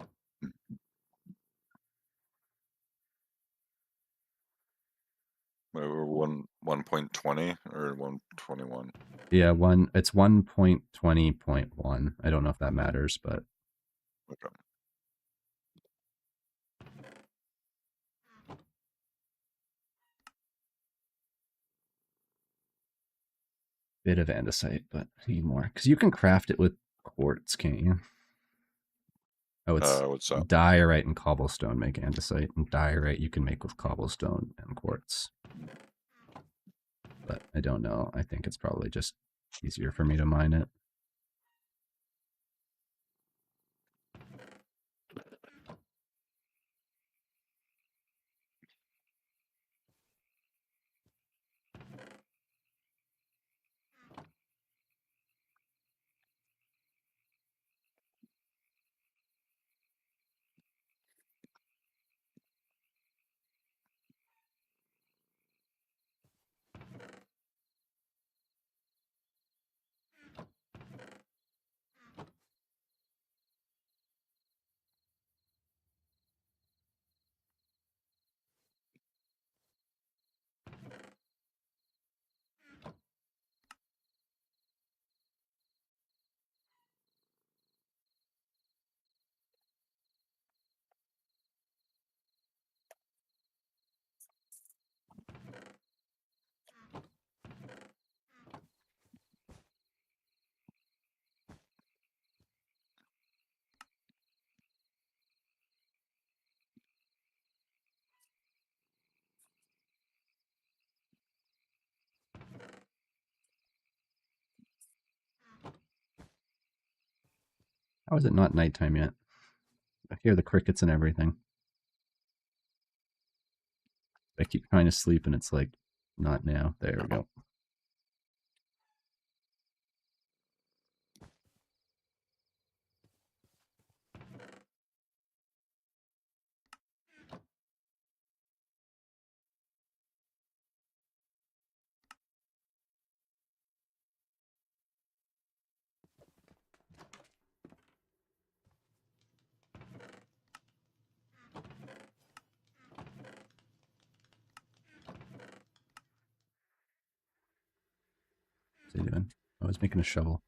Or 1.20 or 121. Yeah, it's 1.20.1. I don't know if that matters, but Okay. bit of andesite, but I need more. Because you can craft it with quartz, can't you? Oh, it's What's that? diorite and cobblestone make andesite, and diorite you can make with cobblestone and quartz. But I don't know. I think it's probably just easier for me to mine it. How is it not nighttime yet? I hear the crickets and everything. I keep trying to sleep and it's like, not now. There we go. What's he doing? I was making a shovel.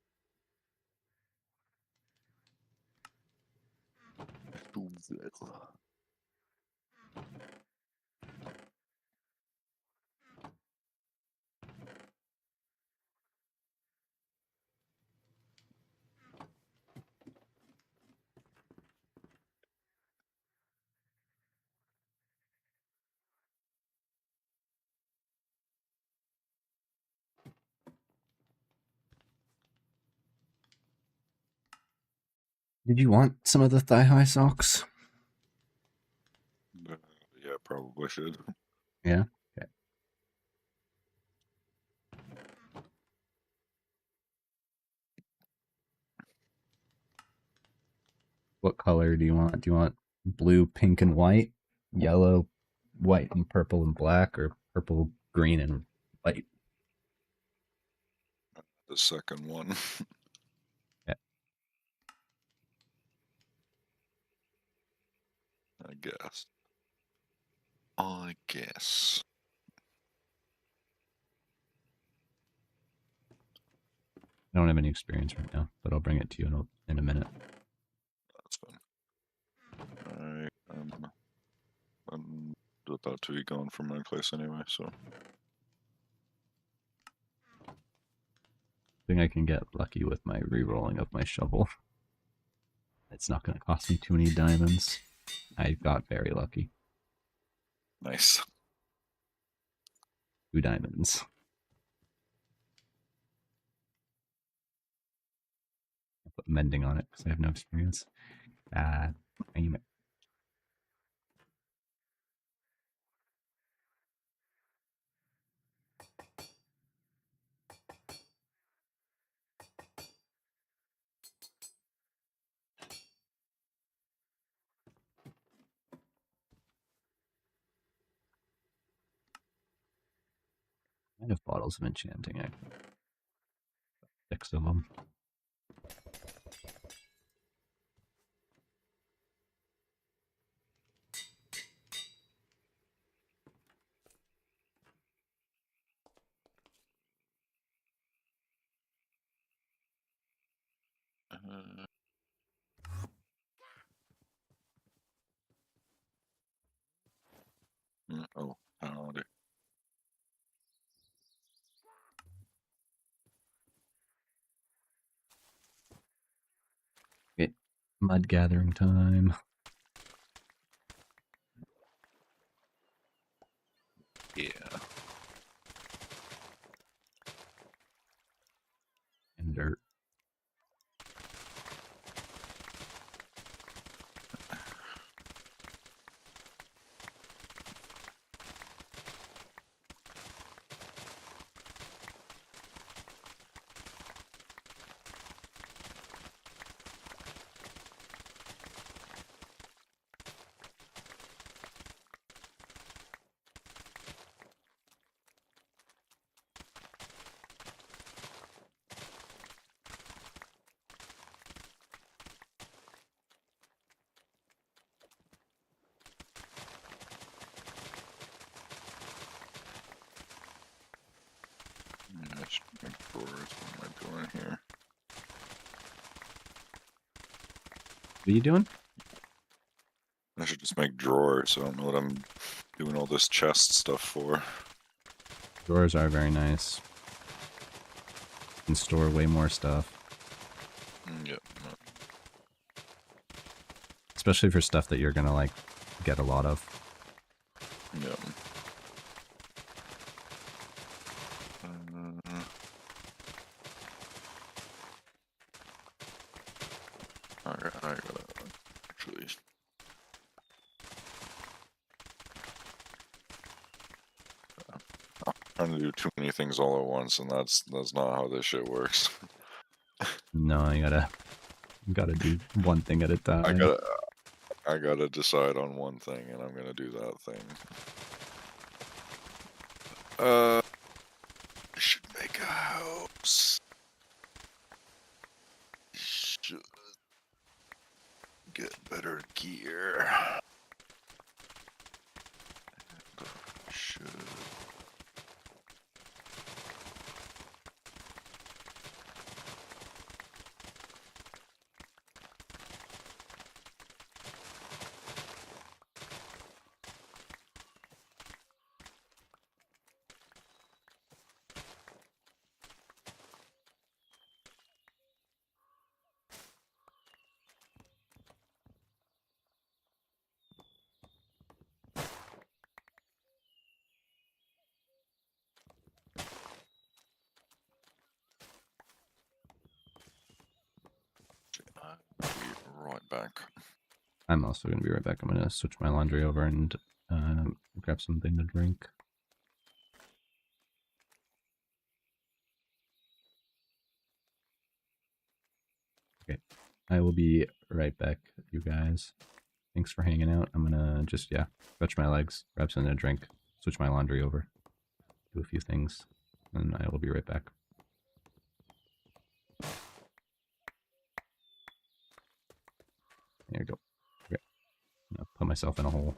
Did you want some of the thigh-high socks? Yeah, probably should. Yeah. Okay. What color do you want? Do you want blue, pink, and white, yellow, white, and purple and black, or purple, green, and white? The second one. Yeah. I guess. I guess. I don't have any experience right now, but I'll bring it to you in a minute. That's fine. I'm about to be gone from my place anyway, so. I think I can get lucky with my re-rolling of my shovel. It's not going to cost me too many diamonds. I got very lucky. Nice. 2 diamonds. I'll put mending on it because I have no experience. Aim it. I have bottles of enchanting. I have 6 of them. Oh, howdy. Okay, mud gathering time. Yeah. And dirt. I should make drawers. What am I doing here? What are you doing? I should just make drawers. I don't know what I'm doing all this chest stuff for. Drawers are very nice. You can store way more stuff. Yep. Especially for stuff that you're gonna like get a lot of. Yep. I gotta actually. I'm trying to do too many things all at once, and that's not how this shit works. No, you gotta do one thing at a time. I gotta decide on one thing, and I'm gonna do that thing. I should make a house. Should get better gear. Should. I'll be right back. I'm also gonna be right back. I'm gonna switch my laundry over and grab something to drink. Okay. I will be right back, you guys. Thanks for hanging out. I'm gonna just, yeah, stretch my legs, grab something to drink, switch my laundry over, do a few things, and I will be right back. There you go. Okay. I'm gonna put myself in a hole.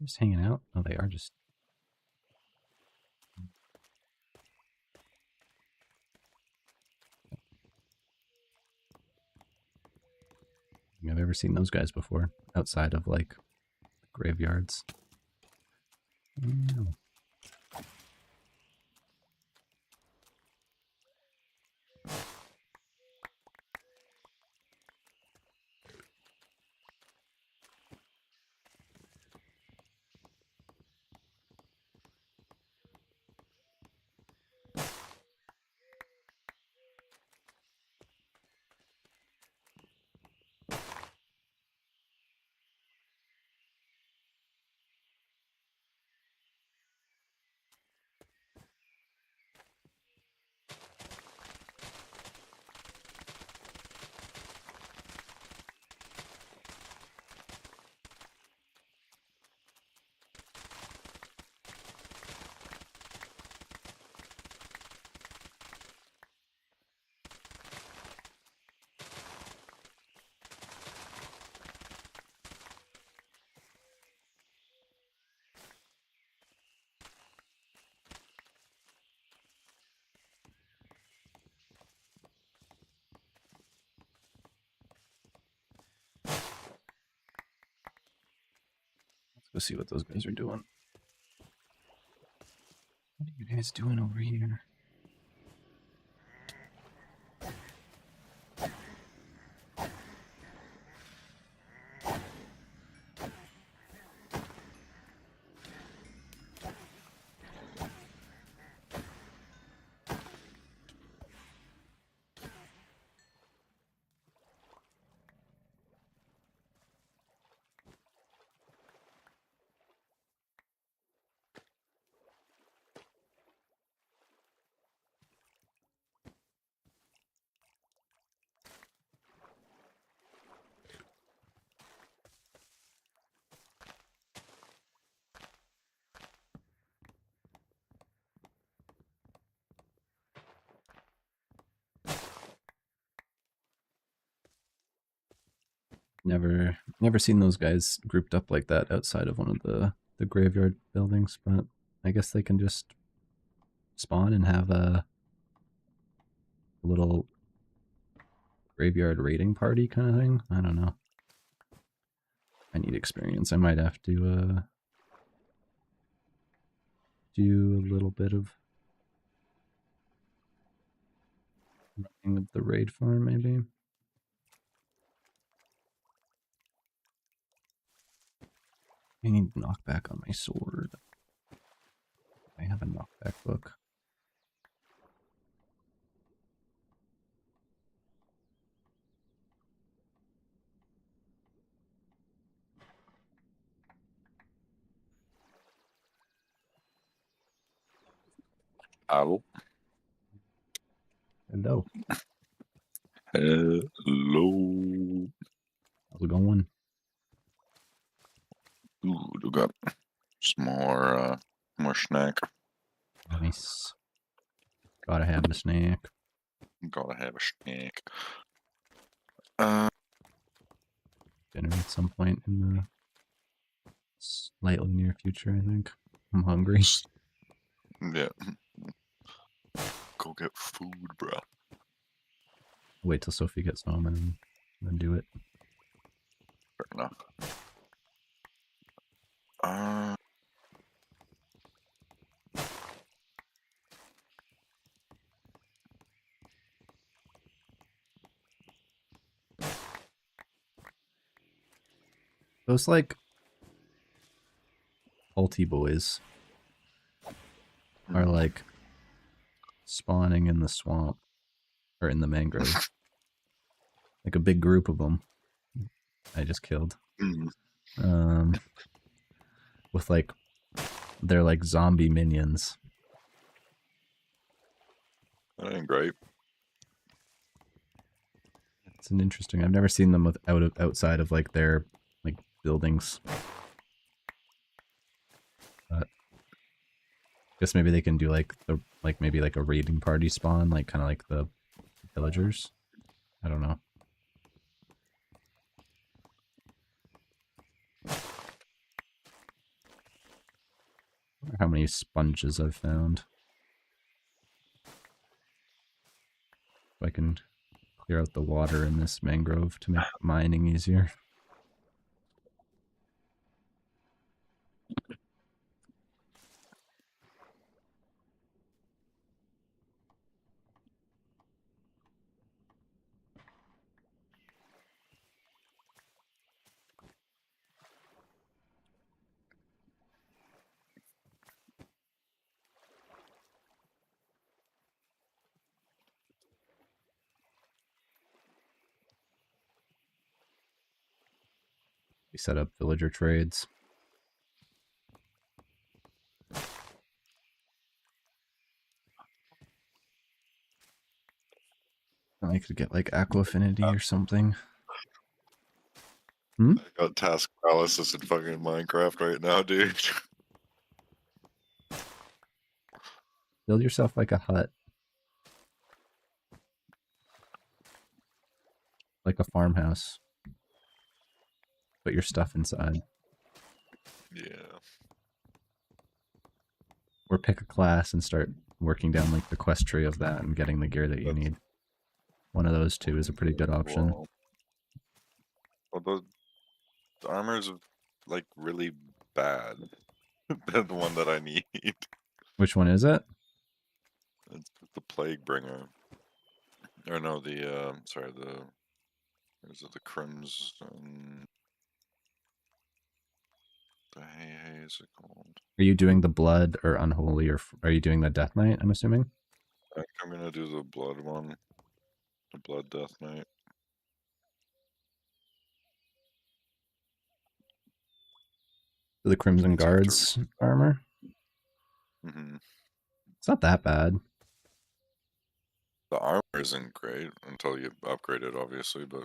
Just hanging out. Oh, they are just. I've ever seen those guys before outside of like graveyards. No. Let's go see what those guys are doing. What are you guys doing over here? Never seen those guys grouped up like that outside of one of the graveyard buildings, but I guess they can just spawn and have a little graveyard raiding party kind of thing. I don't know. I need experience. I might have to do a little bit of running of the raid farm, maybe. I need knockback on my sword. I have a knockback book. Hello. Hello. Hello. How's it going? Ooh, we got some more snack. Nice. Gotta have the snack. Gotta have a snack. Dinner at some point in the slightly near future, I think. I'm hungry. Yeah. Go get food, bro. Wait till Sophie gets home and then do it. Fair enough. Those like ulti boys are like spawning in the swamp or in the mangrove. Like a big group of them. I just killed. With like they're like zombie minions. That ain't great. It's an interesting. I've never seen them outside of like their like buildings. But I guess maybe they can do like maybe like a raiding party spawn, like kind of like the villagers. I don't know. wonder how many sponges I've found. If I can clear out the water in this mangrove to make mining easier. We set up villager trades. I could get like aqua affinity or something. I got task paralysis in fucking Minecraft right now, dude. Build yourself like a hut. Like a farmhouse. Put your stuff inside. Yeah. Or pick a class and start working down like the quest tree of that and getting the gear that you need. One of those two is a pretty good option. Well, the armor's like really bad. Than the one that I need. Which one is it? It's the Plague Bringer. Or no, the sorry, is it the Crimson? The hey, is it called? Are you doing the blood or unholy, or are you doing the death knight? I'm assuming. I think I'm gonna do the blood one, the blood death knight. The Crimson Guards armor. It's not that bad. The armor isn't great until you upgrade it, obviously, but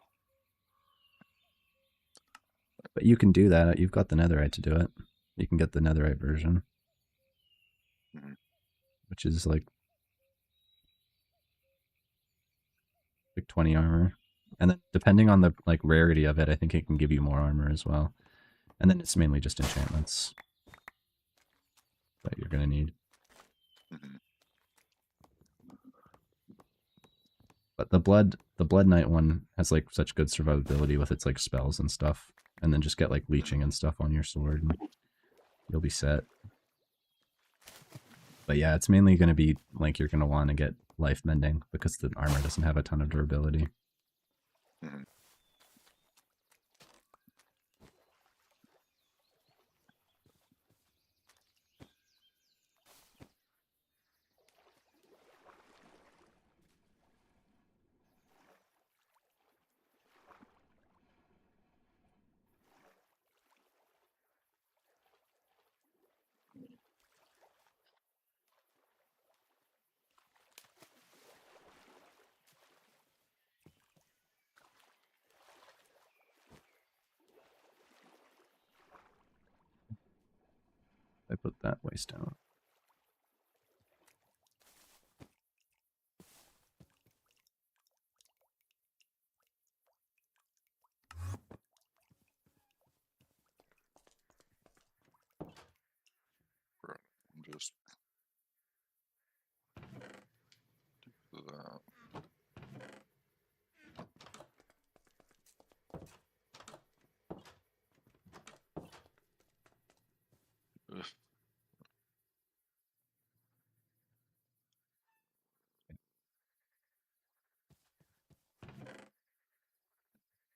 you can do that. You've got the netherite to do it. You can get the netherite version, which is like 20 armor, and then depending on the like rarity of it, I think it can give you more armor as well. And then it's mainly just enchantments that you're gonna need. But the blood knight one has like such good survivability with its like spells and stuff, and then just get like leeching and stuff on your sword, and you'll be set. But yeah, it's mainly going to be like you're going to want to get life mending because the armor doesn't have a ton of durability. I put that waste down. I'm just do that.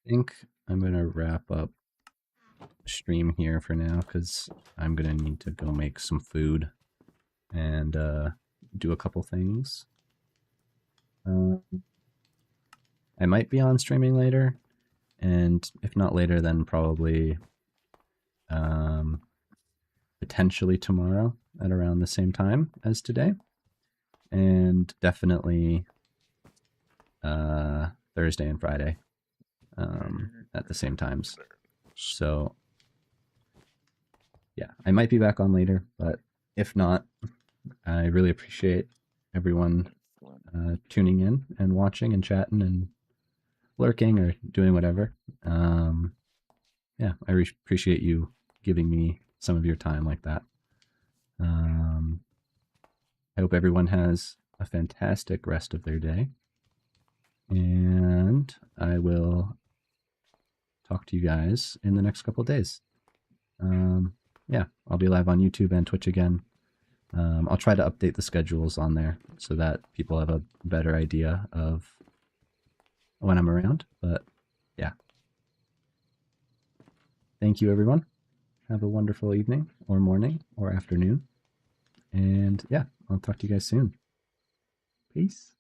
I think I'm going to wrap up stream here for now because I'm going to need to go make some food and do a couple things. I might be on streaming later, and if not later, then probably potentially tomorrow at around the same time as today, and definitely Thursday and Friday at the same times. So yeah, I might be back on later, but if not, I really appreciate everyone tuning in and watching and chatting and lurking or doing whatever. Yeah, I appreciate you giving me some of your time like that. I hope everyone has a fantastic rest of their day. And I will talk to you guys in the next couple of days. Yeah, I'll be live on YouTube and Twitch again. I'll try to update the schedules on there so that people have a better idea of when I'm around. But yeah. Thank you, everyone. Have a wonderful evening or morning or afternoon. And yeah, I'll talk to you guys soon. Peace.